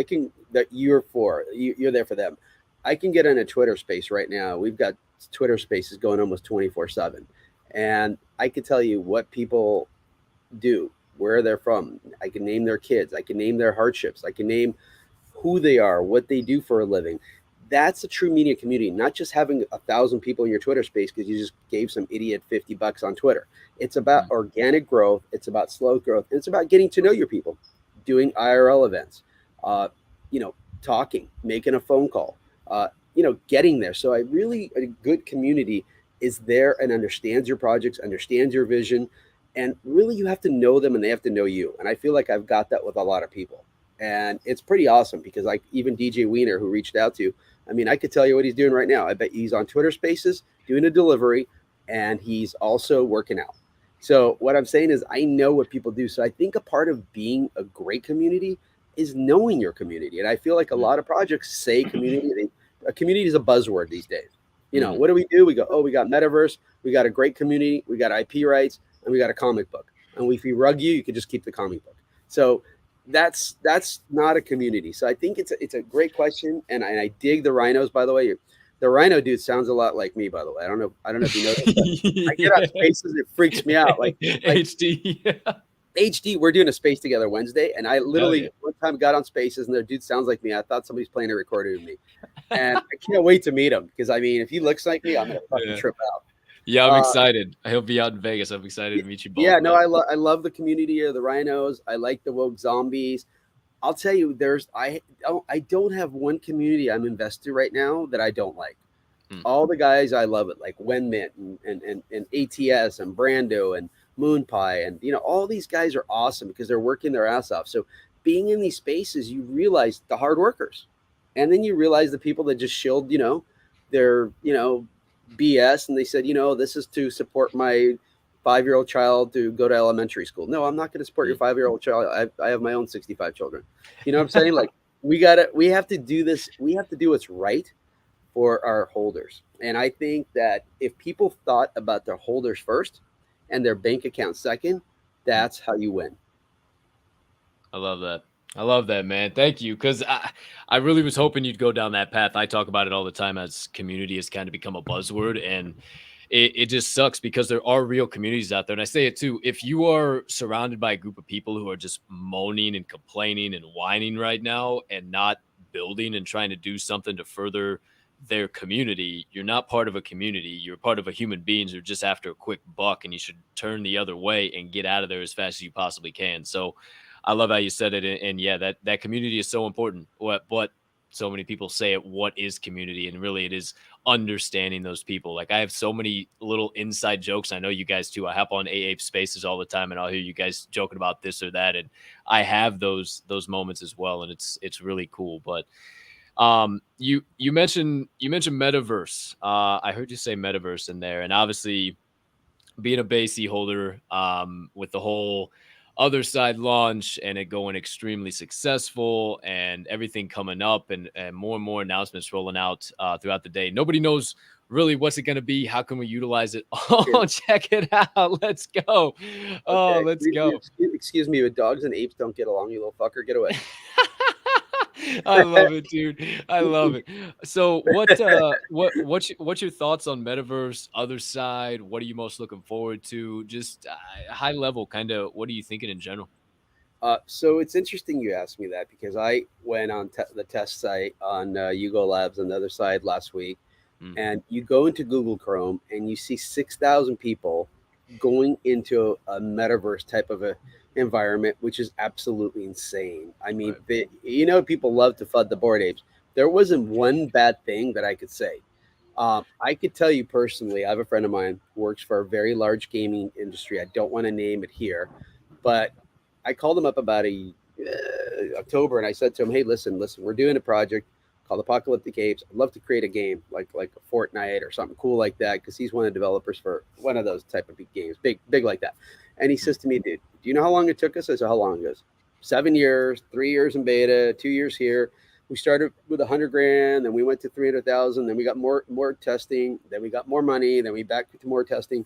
You're there for them. I can get in a Twitter space right now. We've got Twitter spaces going almost 24/7. And I can tell you what people do, where they're from. I can name their kids. I can name their hardships. I can name who they are, what they do for a living. That's a true media community, not just having 1,000 people in your Twitter space because you just gave some idiot $50 on Twitter. It's about organic growth. It's about slow growth. And it's about getting to know your people, doing IRL events, uh, talking, making a phone call, getting there. So a good community is there and understands your projects, understands your vision. And really, you have to know them and they have to know you. And I feel like I've got that with a lot of people. And it's pretty awesome because, like, even DJ Wiener, who reached out to, I mean, I could tell you what he's doing right now. I bet he's on Twitter Spaces doing a delivery, and he's also working out. So what I'm saying is I know what people do. So I think a part of being a great community is knowing your community. And I feel like a lot of projects say community. A community is a buzzword these days. What do? We go, oh, we got metaverse, we got a great community, we got IP rights, and we got a comic book. And if we rug you, you could just keep the comic book. So that's not a community. So I think it's a great question, and I dig the rhinos. By the way, the rhino dude sounds a lot like me. By the way, I don't know if you know this, I get on spaces, it freaks me out. Like HD, HD, we're doing a space together Wednesday, and I literally one time got on spaces, and the dude sounds like me. I thought somebody's playing a recording of me, and I can't wait to meet him because I mean, if he looks like me, I'm gonna fucking trip out. Yeah, I'm excited. He'll be out in Vegas. I'm excited to meet you both. Yeah, no, I love the community of the rhinos. I like the woke zombies. I'll tell you, I don't have one community I'm invested right now that I don't like. All the guys I love it, like Wenmint and ATS and Brando and Moonpie, and all these guys are awesome because they're working their ass off. So being in these spaces, you realize the hard workers, and then you realize the people that just shilled, their BS, and they said, this is to support my 5-year-old child to go to elementary school. No, I'm not going to support your 5-year-old child. I have my own 65 children. You know what I'm saying? Like we have to do this. We have to do what's right for our holders. And I think that if people thought about their holders first and their bank account second, that's how you win. I love that, man. Thank you. Because I really was hoping you'd go down that path. I talk about it all the time as community has kind of become a buzzword, and it just sucks because there are real communities out there. And I say it too, if you are surrounded by a group of people who are just moaning and complaining and whining right now and not building and trying to do something to further their community, you're not part of a community. You're part of a human beings who are just after a quick buck, and you should turn the other way and get out of there as fast as you possibly can. So I love how you said it. And yeah, that community is so important. But so many people say it, what is community? And really it is understanding those people. Like I have so many little inside jokes. I know you guys too. I hop on AA spaces all the time and I'll hear you guys joking about this or that. And I have those moments as well. And it's really cool. But you mentioned metaverse. I heard you say metaverse in there, and obviously being a BASE holder, with the whole other side launch and it going extremely successful and everything coming up and more and more announcements rolling out throughout the day. Nobody knows really what's it going to be. How can we utilize it? Oh, check it out. Let's go. Oh, Okay. let's go. Excuse me, but dogs and apes don't get along, you little fucker. Get away. I love it, dude. I love it. So what's your thoughts on metaverse, other side? What are you most looking forward to? Just high level, kind of what are you thinking in general? So it's interesting you asked me that because I went on the test site on Yugo Labs on the other side last week, and you go into Google Chrome and you see 6,000 people going into a metaverse type of a environment, which is absolutely insane. I mean, Right. people love to FUD the Bored Apes. There wasn't one bad thing that I could say. I could tell you personally, I have a friend of mine who works for a very large gaming industry. I don't want to name it here, but I called him up about October, and I said to him, "Hey, listen, we're doing a project called Apocalyptic Apes. I'd love to create a game like a Fortnite or something cool like that because he's one of the developers for one of those type of big games, big like that." And he says to me, "Dude, do you know how long it took us?" I said, "How long?" He goes, 7 years, 3 years in beta, 2 years here. We started with 100 grand, then we went to 300,000, then we got more testing, then we got more money, then we back to more testing."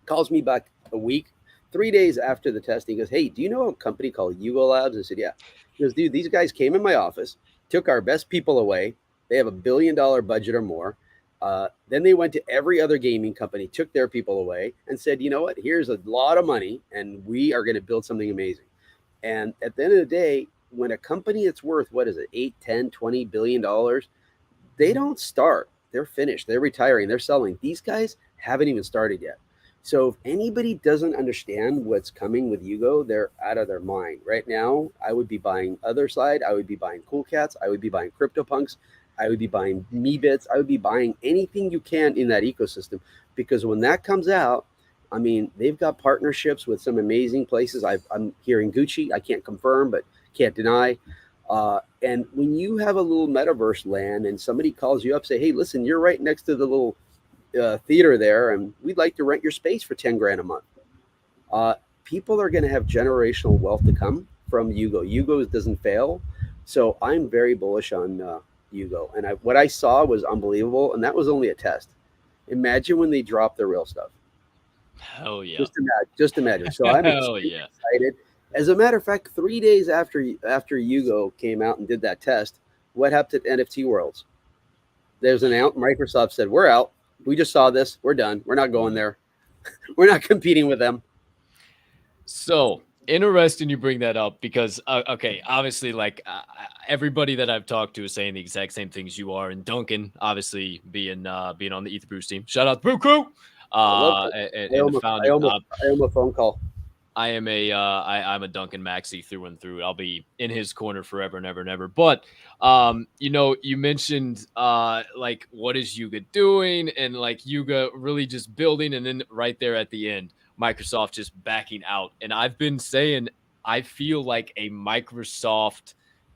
Calls me back a week, 3 days after the testing. He goes, "Hey, do you know a company called Yugo Labs?" I said, "Yeah." He goes, "Dude, these guys came in my office, took our best people away. They have $1 billion budget or more. Then they went to every other gaming company, took their people away, and said, you know what? Here's a lot of money, and we are going to build something amazing." And at the end of the day, when a company that's worth, what is it, 8, 10, $20 billion, they don't start. They're finished. They're retiring. They're selling. These guys haven't even started yet. So if anybody doesn't understand what's coming with Yugo, they're out of their mind. Right now, I would be buying Other Side. I would be buying Cool Cats. I would be buying CryptoPunks. I would be buying MeBits. I would be buying anything you can in that ecosystem, because when that comes out, I mean, they've got partnerships with some amazing places. I'm hearing Gucci. I can't confirm, but can't deny. And when you have a little metaverse land and somebody calls you up, say, hey, listen, you're right next to the little theater there, and we'd like to rent your space for 10 grand a month. People are going to have generational wealth to come from Yugo. Yugo doesn't fail. So I'm very bullish on Yugo. And what I saw was unbelievable. And that was only a test. Imagine when they drop the real stuff. Hell yeah. Just imagine. So I'm excited. As a matter of fact, 3 days after Yugo came out and did that test, what happened to NFT Worlds? There's an out. Microsoft said, we're out. We just saw this. We're done. We're not going there. We're not competing with them. So interesting you bring that up, because okay, obviously, like everybody that I've talked to is saying the exact same things you are, and Duncan obviously being on the Ether Brews team. Shout out the Brew Crew. And the founding. I owe a phone call. I am I'm a Duncan Maxey through and through. I'll be in his corner forever and ever and ever. But you know, you mentioned like what is Yuga doing, and like Yuga really just building, and then right there at the end, Microsoft just backing out. And I've been saying I feel like a Microsoft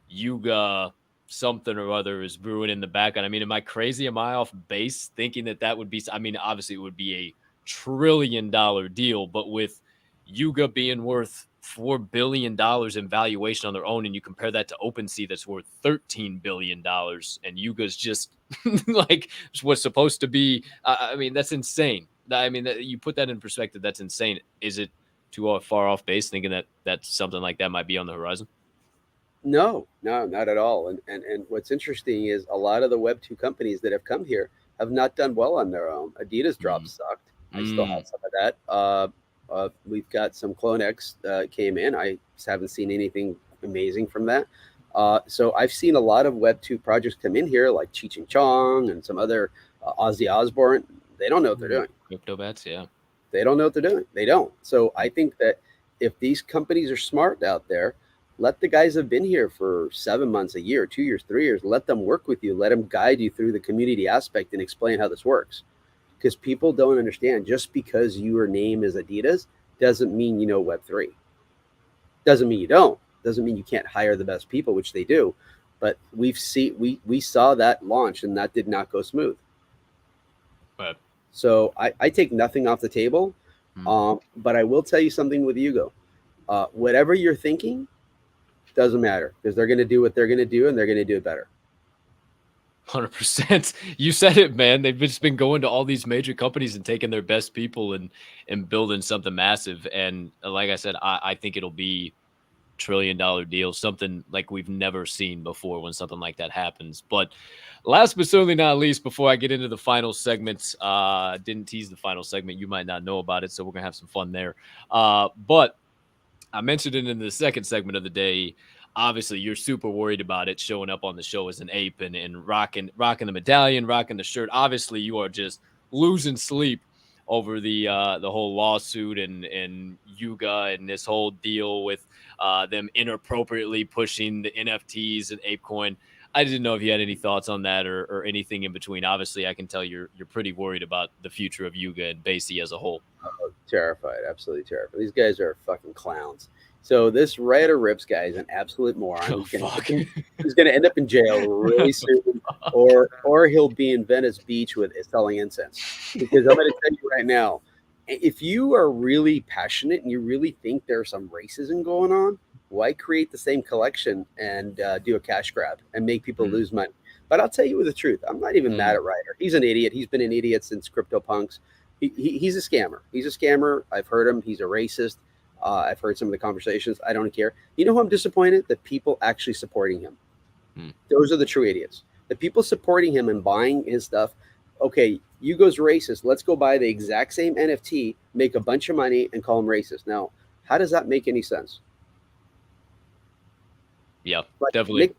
Yuga something or other is brewing in the background. I mean, am I crazy? Am I off base thinking that would be? I mean, obviously it would be a $1 trillion deal, but with Yuga being worth $4 billion in valuation on their own, and you compare that to OpenSea that's worth $13 billion, and Yuga's just like what's supposed to be. I mean, that's insane. I mean, you put that in perspective, that's insane. Is it too far off base thinking that something like that might be on the horizon? No, not at all. And what's interesting is a lot of the Web2 companies that have come here have not done well on their own. Adidas drop sucked. I still have some of that. We've got some CloneX came in. I haven't seen anything amazing from that. So I've seen a lot of Web2 projects come in here, like Cheech and Chong and some other Ozzy Osbourne. They don't know what they're doing. Crypto bets, yeah. They don't know what they're doing. They don't. So I think that if these companies are smart out there, let the guys have been here for 7 months, a year, 2 years, 3 years. Let them work with you. Let them guide you through the community aspect and explain how this works. Because people don't understand, just because your name is Adidas doesn't mean you know Web3. Doesn't mean you don't. Doesn't mean you can't hire the best people, which they do. But we saw that launch, and that did not go smooth. But so I take nothing off the table. But I will tell you something with Yugo. Whatever you're thinking doesn't matter, because they're going to do what they're going to do, and they're going to do it better. 100%. You said it, man. They've just been going to all these major companies and taking their best people and building something massive. And like I said, I think it'll be $1 trillion deal, something like we've never seen before when something like that happens. But last but certainly not least, before I get into the final segments, didn't tease the final segment. You might not know about it, so we're going to have some fun there. But I mentioned it in the second segment of the day. Obviously, you're super worried about it showing up on the show as an ape and rocking the medallion, rocking the shirt. Obviously, you are just losing sleep over the whole lawsuit and Yuga and this whole deal with them inappropriately pushing the NFTs and ApeCoin. I didn't know if you had any thoughts on that or anything in between. Obviously, I can tell you're pretty worried about the future of Yuga and Basie as a whole. Oh, terrified, absolutely terrified. These guys are fucking clowns. So this Ryder Rips guy is an absolute moron. He's going to end up in jail really soon, or he'll be in Venice Beach with selling incense. Because I'm going to tell you right now, if you are really passionate and you really think there's some racism going on, why create the same collection and do a cash grab and make people lose money? But I'll tell you the truth. I'm not even mad at Ryder. He's an idiot. He's been an idiot since CryptoPunks. He's a scammer. He's a scammer. I've heard him. He's a racist. I've heard some of the conversations. I don't care. You know who I'm disappointed? The people actually supporting him. Those are the true idiots. The people supporting him and buying his stuff. Okay, Yugo's racist. Let's go buy the exact same NFT, make a bunch of money, and call him racist. Now, how does that make any sense? Yeah, But definitely.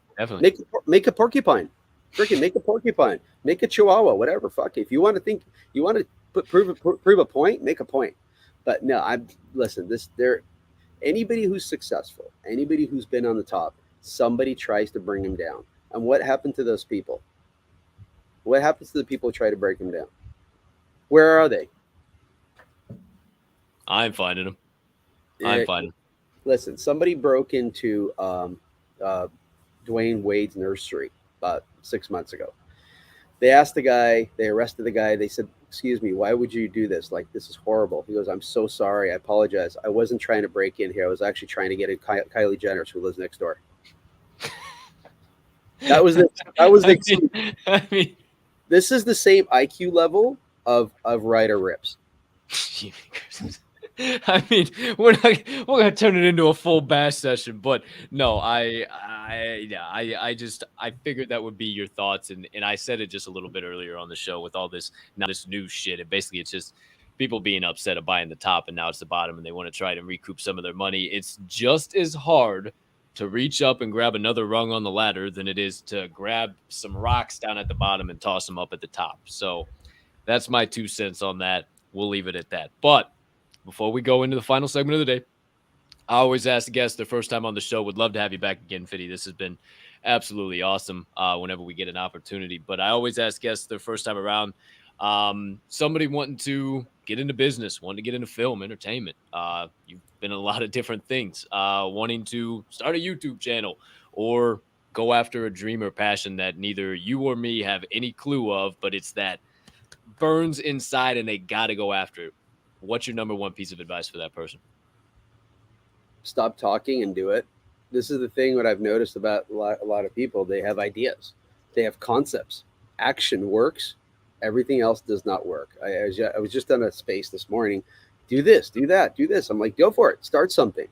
Make a porcupine. Freaking make a porcupine, make a chihuahua, whatever. Fuck it. If you want to think, you want to prove a point, make a point. But no, I'm listen. This there anybody who's successful, anybody who's been on the top, somebody tries to bring him down. And what happened to those people? What happens to the people who try to break him down? Where are they? I'm finding them. I'm finding. Listen, somebody broke into Dwayne Wade's nursery about 6 months ago. They asked the guy, they arrested the guy. They said, "Excuse me, why would you do this? Like, this is horrible." He goes, "I'm so sorry. I apologize. I wasn't trying to break in here. I was actually trying to get in Kylie Jenner, who lives next door." That was the. I mean, this is the same IQ level of Ryder Rips. I mean, we're gonna turn it into a full bash session, but no, I figured that would be your thoughts, and I said it just a little bit earlier on the show with all this new shit. And basically, it's just people being upset at buying the top, and now it's the bottom, and they want to try to recoup some of their money. It's just as hard to reach up and grab another rung on the ladder than it is to grab some rocks down at the bottom and toss them up at the top. So that's my 2 cents on that. We'll leave it at that. But before we go into the final segment of the day, I always ask the guests their first time on the show. Would love to have you back again, Fity. This has been absolutely awesome whenever we get an opportunity. But I always ask guests their first time around, somebody wanting to get into business, wanting to get into film, entertainment. You've been in a lot of different things, wanting to start a YouTube channel or go after a dream or passion that neither you or me have any clue of, but it's that burns inside and they got to go after it. What's your number one piece of advice for that person? Stop talking and do it. This is the thing what I've noticed about a lot of people. They have ideas. They have concepts. Action works. Everything else does not work. I was just on a space this morning. Do this, do that, do this. I'm like, go for it. Start something.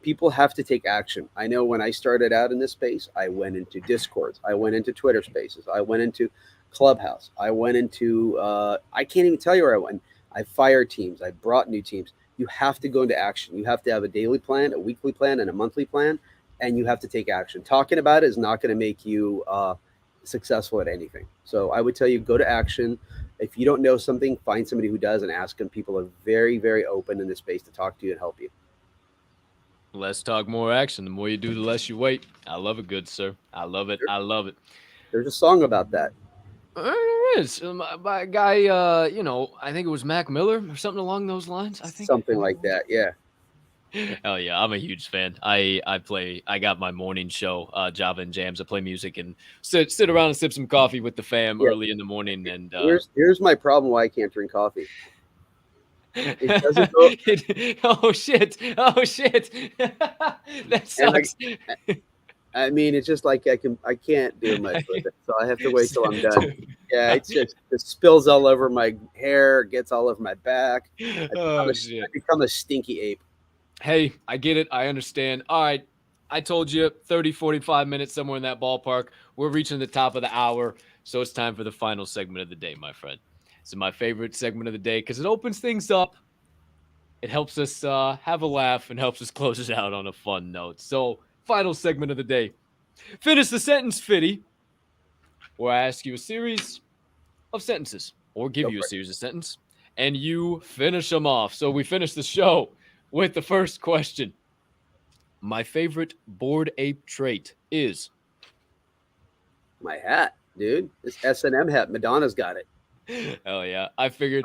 People have to take action. I know when I started out in this space, I went into Discords. I went into Twitter spaces. I went into Clubhouse. I went into, I can't even tell you where I went. I fired teams. I brought new teams. You have to go into action. You have to have a daily plan, a weekly plan, and a monthly plan, and you have to take action. Talking about it is not going to make you successful at anything. So I would tell you, go to action. If you don't know something, find somebody who does and ask them. People are very, very open in this space to talk to you and help you. Less talk, more action. The more you do, the less you wait. I love it, good sir. I love it. I love it. There's a song about that. There is. By a guy, I think it was Mac Miller or something along those lines. I think something like that. Yeah. Hell yeah, I'm a huge fan. I got my morning show, Java and Jams. I play music and sit around and sip some coffee with the fam early in the morning. And here's my problem why I can't drink coffee. It doesn't go. Oh shit! That sucks. I mean, it's just like I can't do much with it, so I have to wait till I'm done. Yeah, it spills all over my hair, gets all over my back. I become a stinky ape. Hey, I get it. I understand. All right. I told you 30, 45 minutes, somewhere in that ballpark. We're reaching the top of the hour, so it's time for the final segment of the day, my friend. It's my favorite segment of the day because it opens things up. It helps us have a laugh and helps us close it out on a fun note. So, final segment of the day. Finish the sentence, Fity, where I ask you a series of sentences or give you a series of sentences, and you finish them off. So we finish the show with the first question. My favorite Bored Ape trait is? My hat, dude. This S&M hat. Madonna's got it. Hell yeah. I figured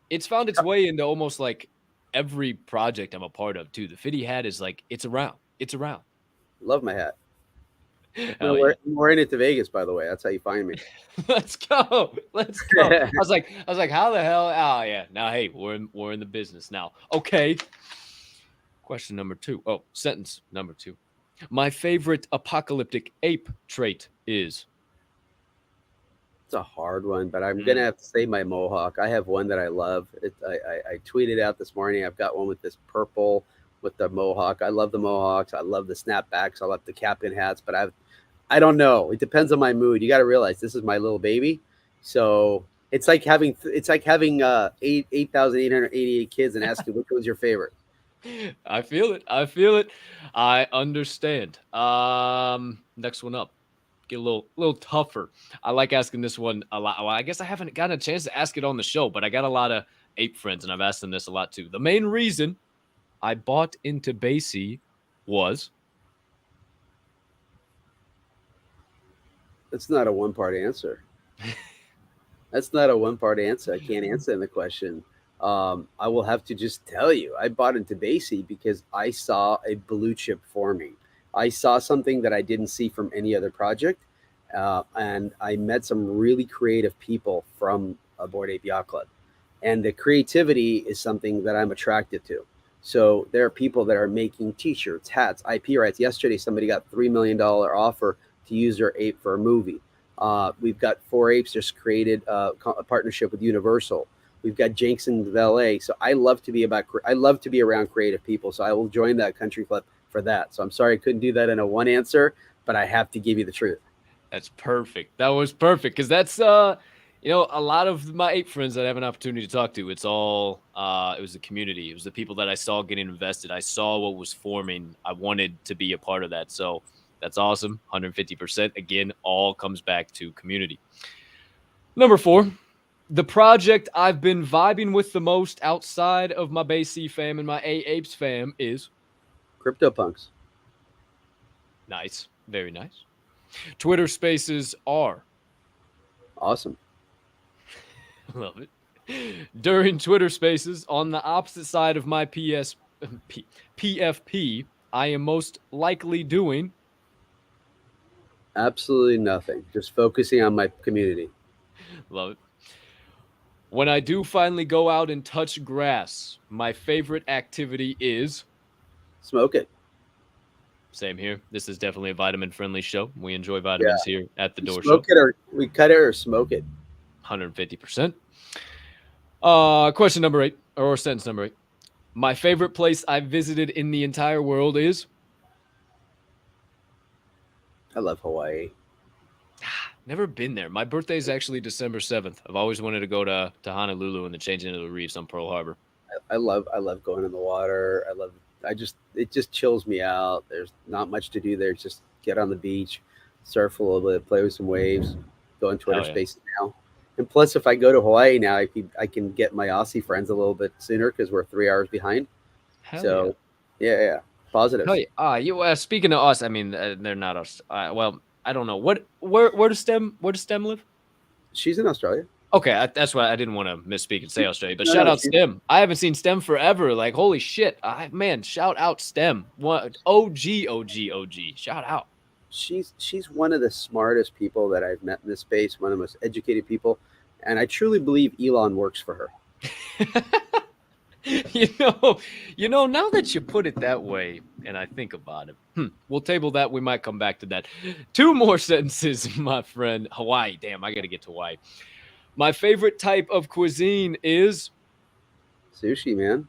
it's found its way into almost like every project I'm a part of too. The Fity hat is like, it's around. Love my hat. I'm wearing it to Vegas, by the way. That's how you find me. Let's go. I was like, how the hell? Oh yeah. Now, hey, we're in the business now. Okay. Question number 2. Oh, sentence number 2. My favorite apocalyptic ape trait is? It's a hard one, but I'm gonna have to say my mohawk. I have one that I love. I tweeted out this morning. I've got one with this purple with the mohawk. I love the mohawks. I love the snapbacks. I love the cap-in hats. But I don't know. It depends on my mood. You got to realize this is my little baby, so it's like having 8,888 kids and asking which one's your favorite. I feel it. I understand. Next one up. get a little tougher. I like asking this one a lot. Well, I guess I haven't gotten a chance to ask it on the show, but I got a lot of ape friends, and I've asked them this a lot too. The main reason I bought into Basie was. That's not a one-part answer. That's not a one-part answer. I can't answer the question. I will have to just tell you, I bought into Basie because I saw a blue chip forming. I saw something that I didn't see from any other project, and I met some really creative people from a Bored Ape Yacht Club, and the creativity is something that I'm attracted to. So there are people that are making T-shirts, hats, IP rights. Yesterday, somebody got $3 million offer to use their ape for a movie. We've got Four Apes just created a partnership with Universal. We've got Jenks of LA. So I love to be around creative people. So I will join that country club for that. So I'm sorry I couldn't do that in a one answer, but I have to give you the truth. That's perfect. That was perfect because that's a lot of my ape friends that I have an opportunity to talk to. It's all it was the community. It was the people that I saw getting invested. I saw what was forming. I wanted to be a part of that. So that's awesome. 150%. Again, all comes back to community. Number 4, the project I've been vibing with the most outside of my Basie fam and my Apes fam is CryptoPunks. Nice. Very nice. Twitter Spaces are awesome. Love it. During Twitter Spaces, on the opposite side of my PFP, I am most likely doing absolutely nothing. Just focusing on my community. Love it. When I do finally go out and touch grass, my favorite activity is smoke it. Same here. This is definitely a vitamin-friendly show. We enjoy vitamins here at the Door Smoke Show. it or we cut it or smoke it. 150%. Question number 8, or sentence number 8. My favorite place I've visited in the entire world is? I love Hawaii. Never been there. My birthday is actually December 7th. I've always wanted to go to Honolulu and then change into the reefs on Pearl Harbor. I love going in the water. It just chills me out. There's not much to do there. Just get on the beach, surf a little bit, play with some waves, go in Twitter Spaces now. And plus, if I go to Hawaii now, I can get my Aussie friends a little bit sooner because we're 3 hours behind. Yeah. Positive. Speaking of us, I mean, they're not us. Well, I don't know. Where does Stem live? She's in Australia. Okay, that's why I didn't want to misspeak and say Australia, but shout out Stem. I haven't seen Stem forever. Like, holy shit. Man, shout out Stem. OG. Shout out. She's one of the smartest people that I've met in this space, one of the most educated people, and I truly believe Elon works for her. Now that you put it that way, and I think about it, we'll table that. We might come back to that. 2 more sentences, my friend. Hawaii. Damn, I got to get to Hawaii. My favorite type of cuisine is sushi, man.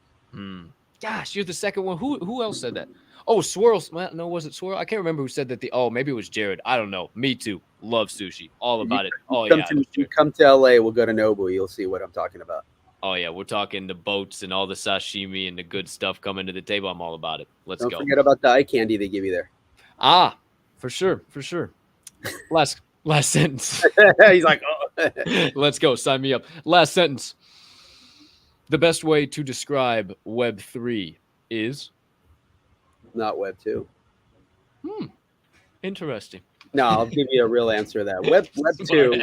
Gosh, you're the second one. Who else said that? Oh, Swirls. No, was it Swirl? I can't remember who said that. Maybe it was Jared. I don't know. Me too. Love sushi. All about it. You come to LA, we'll go to Nobu. You'll see what I'm talking about. Oh, yeah. We're talking the boats and all the sashimi and the good stuff coming to the table. I'm all about it. Let's go. Don't forget about the eye candy they give you there. For sure. Last sentence. He's like, oh. Let's go. Sign me up. Last sentence. The best way to describe Web3 is? Not Web 2. Interesting. No, I'll give you a real answer to that. Web 2.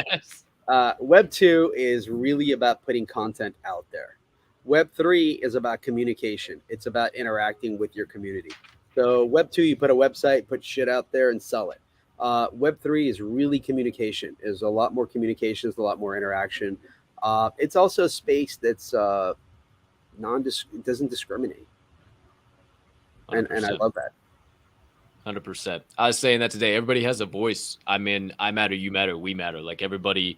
Web 2 is really about putting content out there. Web 3 is about communication. It's about interacting with your community. So Web 2, you put a website, put shit out there and sell it. Web 3 is really communication. There's a lot more communication. There's a lot more interaction. It's also a space that's doesn't discriminate. And I love that. 100%. I was saying that today. Everybody has a voice. I mean, I matter, you matter, we matter. Like everybody's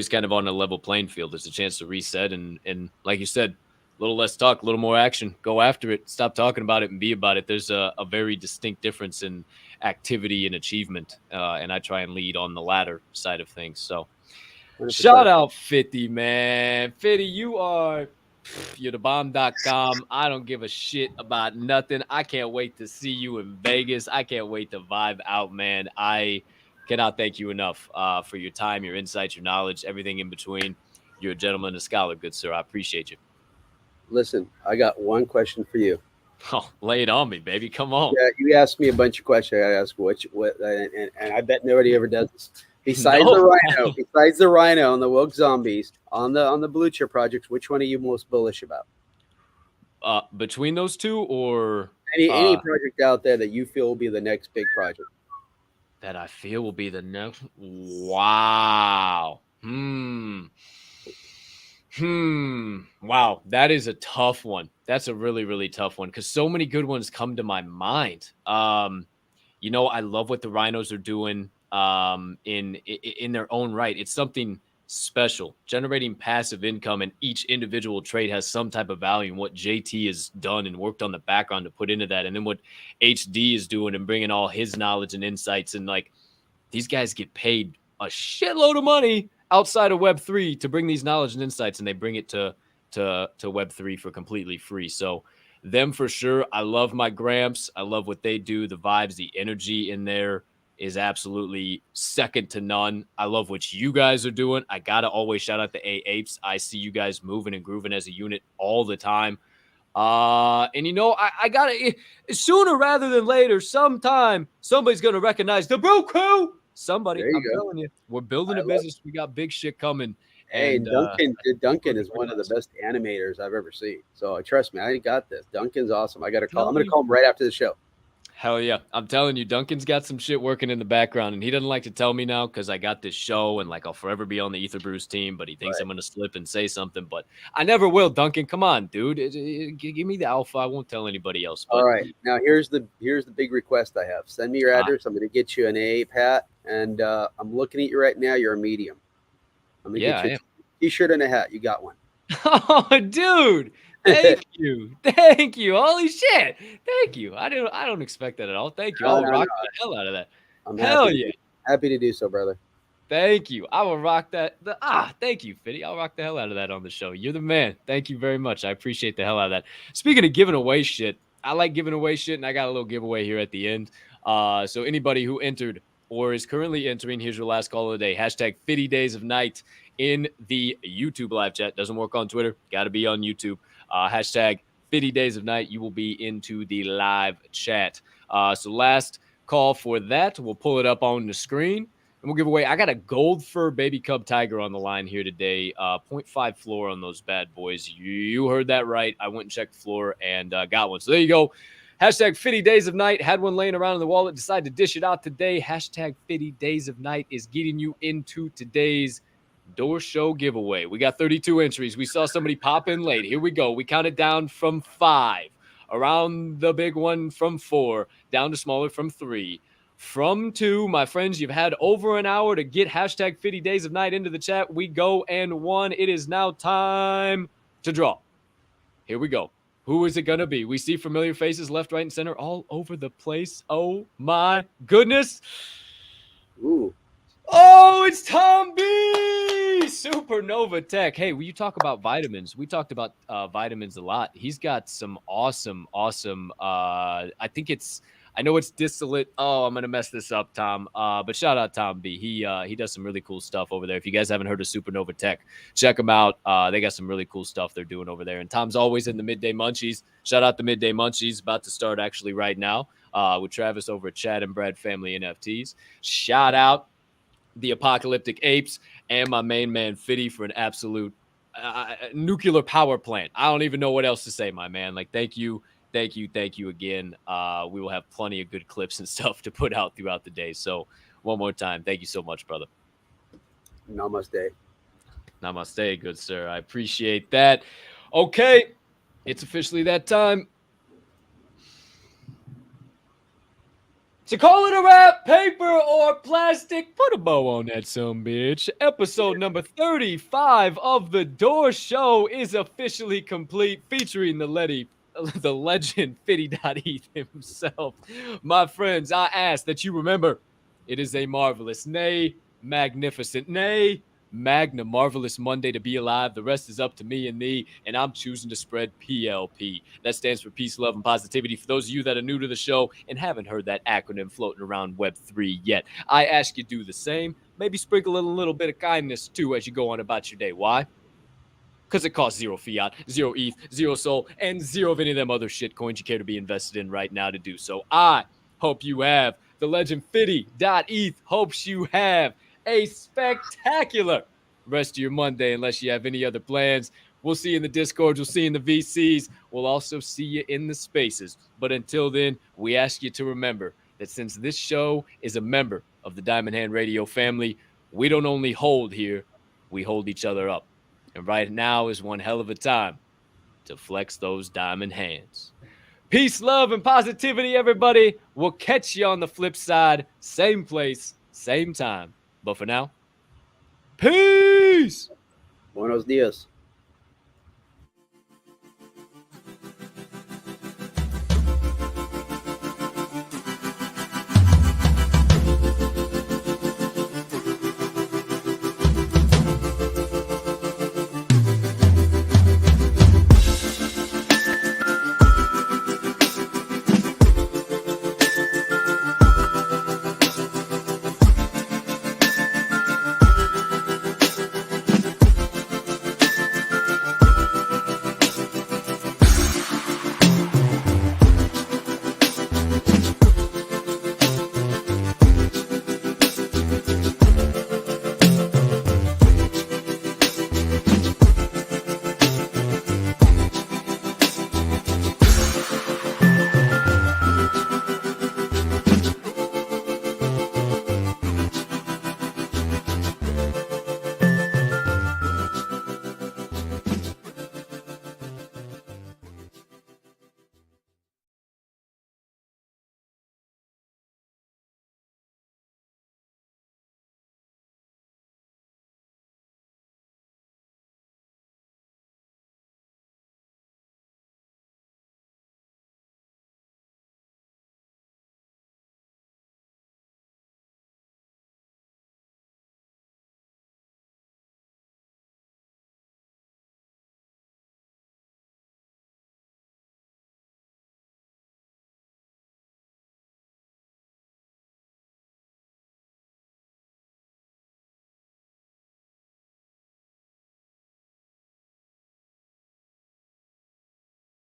kind of on a level playing field. There's a chance to reset and like you said, a little less talk, a little more action. Go after it. Stop talking about it and be about it. There's a very distinct difference in activity and achievement. And I try and lead on the latter side of things. So 100%. Shout out Fity, man. Fity, you're the bomb.com. I don't give a shit about nothing. I can't wait to see you in Vegas. I can't wait to vibe out, man. I Cannot thank you enough for your time, your insights, your knowledge, everything in between. You're a gentleman, a scholar, good sir. I appreciate you. Listen, I got one question for you. Oh, lay it on me, baby. Come on. Yeah, you asked me a bunch of questions. I got to ask what, and I bet nobody ever does this. Besides No. the rhino, and the woke zombies on the blue chip projects, which one are you most bullish about? Between those two, or Any project out there that you feel will be the next big project? that I feel will be the next. Wow. Wow. That is a tough one. That's a really, really tough one because so many good ones come to my mind. You know, I love what the Rhinos are doing in their own right. It's something special, generating passive income, and each individual trade has some type of value. And what JT has done and worked on the background to put into that, and then what HD is doing and bringing all his knowledge and insights, and like these guys get paid a shitload of money outside of Web3 to bring these knowledge and insights, and they bring it to Web3 for completely free. So them for sure. I love my Gramps. I love what they do. The vibes, the energy in there is absolutely second to none. I love what you guys are doing. I gotta always shout out the Apes. I see you guys moving and grooving as a unit all the time. And you know, I gotta sooner rather than later, sometime somebody's gonna recognize the Brew Crew. Somebody, I'm telling you, we're building a business. We got big shit coming. Hey, And Duncan is one of the best animators I've ever seen. So trust me, I got this. Duncan's awesome. I got to call. I'm going to call him right after the show. Hell yeah. I'm telling you, Duncan's got some shit working in the background, and he doesn't like to tell me now because I got this show and like I'll forever be on the Ether Brews team, but he thinks I'm going to slip and say something, but I never will. Duncan, come on, dude. Give me the alpha. I won't tell anybody else. But all right. Now here's the big request I have. Send me your address. I'm going to get you an A hat, and I'm looking at you right now. You're a medium. I'm going to get you a t-shirt and a hat. You got one. Oh, dude. Thank you. Thank you. Holy shit. Thank you. I don't expect that at all. Thank you. I'll rock the hell out of that. Happy to do so, brother. Thank you. I will rock that. Thank you, Fity. I'll rock the hell out of that on the show. You're the man. Thank you very much. I appreciate the hell out of that. Speaking of giving away shit, I like giving away shit, and I got a little giveaway here at the end. So anybody who entered or is currently entering, here's your last call of the day. Hashtag Fity Days of Night in the YouTube live chat. Doesn't work on Twitter. Got to be on YouTube. Hashtag Fity Days of Night. You will be into the live chat. So last call for that. We'll pull it up on the screen. And we'll give away. I got a gold fur baby cub tiger on the line here today. 0.5 floor on those bad boys. You heard that right. I went and checked the floor and got one. So there you go. Hashtag Fity Days of Night. Had one laying around in the wallet. Decided to dish it out today. Hashtag Fity Days of Night is getting you into today's Door Show giveaway. We got 32 entries. We saw somebody pop in late. Here we go. We counted down from 5. Around the big one from 4. Down to smaller from 3. From 2, my friends, you've had over an hour to get hashtag Fity Days of Night into the chat. We go and 1. It is now time to draw. Here we go. Who is it going to be? We see familiar faces left, right, and center all over the place. Oh, my goodness. Ooh. Oh, it's Tom B. Supernova Tech. Hey, will you talk about vitamins? We talked about vitamins a lot. He's got some awesome, I know it's distillate. Oh, I'm going to mess this up, Tom. But shout out Tom B. He does some really cool stuff over there. If you guys haven't heard of Supernova Tech, check them out. They got some really cool stuff they're doing over there. And Tom's always in the Midday Munchies. Shout out the Midday Munchies. About to start actually right now with Travis over at Chad and Brad Family NFTs. Shout out the Apocalyptic Apes and my main man Fity for an absolute nuclear power plant. I don't even know what else to say, my man. Like, thank you again. We will have plenty of good clips and stuff to put out throughout the day. So one more time, thank you so much, brother. Namaste. Namaste, good sir. I appreciate that. Okay, it's officially that time. So call it a wrap, paper or plastic. Put a bow on that sumbitch. Episode number 35 of The Door Show is officially complete, featuring the legend Fity.eth himself. My friends, I ask that you remember it is a marvelous, nay, magnificent, nay, magna, marvelous Monday to be alive. The rest is up to me and thee, and I'm choosing to spread PLP. That stands for peace, love, and positivity. For those of you that are new to the show and haven't heard that acronym floating around Web3 yet, I ask you to do the same. Maybe sprinkle a little bit of kindness too as you go on about your day. Why? Because it costs 0 fiat, 0 ETH, 0 SOL, and 0 of any of them other shit coins you care to be invested in right now to do so. I hope you have. The legend Fity.eth hopes you have a spectacular rest of your Monday, unless you have any other plans. We'll see you in the Discord. We'll see you in the VCs. We'll also see you in the spaces. But until then, we ask you to remember that since this show is a member of the Diamond Hand Radio family, we don't only hold here, we hold each other up. And right now is one hell of a time to flex those diamond hands. Peace, love, and positivity, everybody. We'll catch you on the flip side. Same place, same time. But for now, peace. Buenos dias.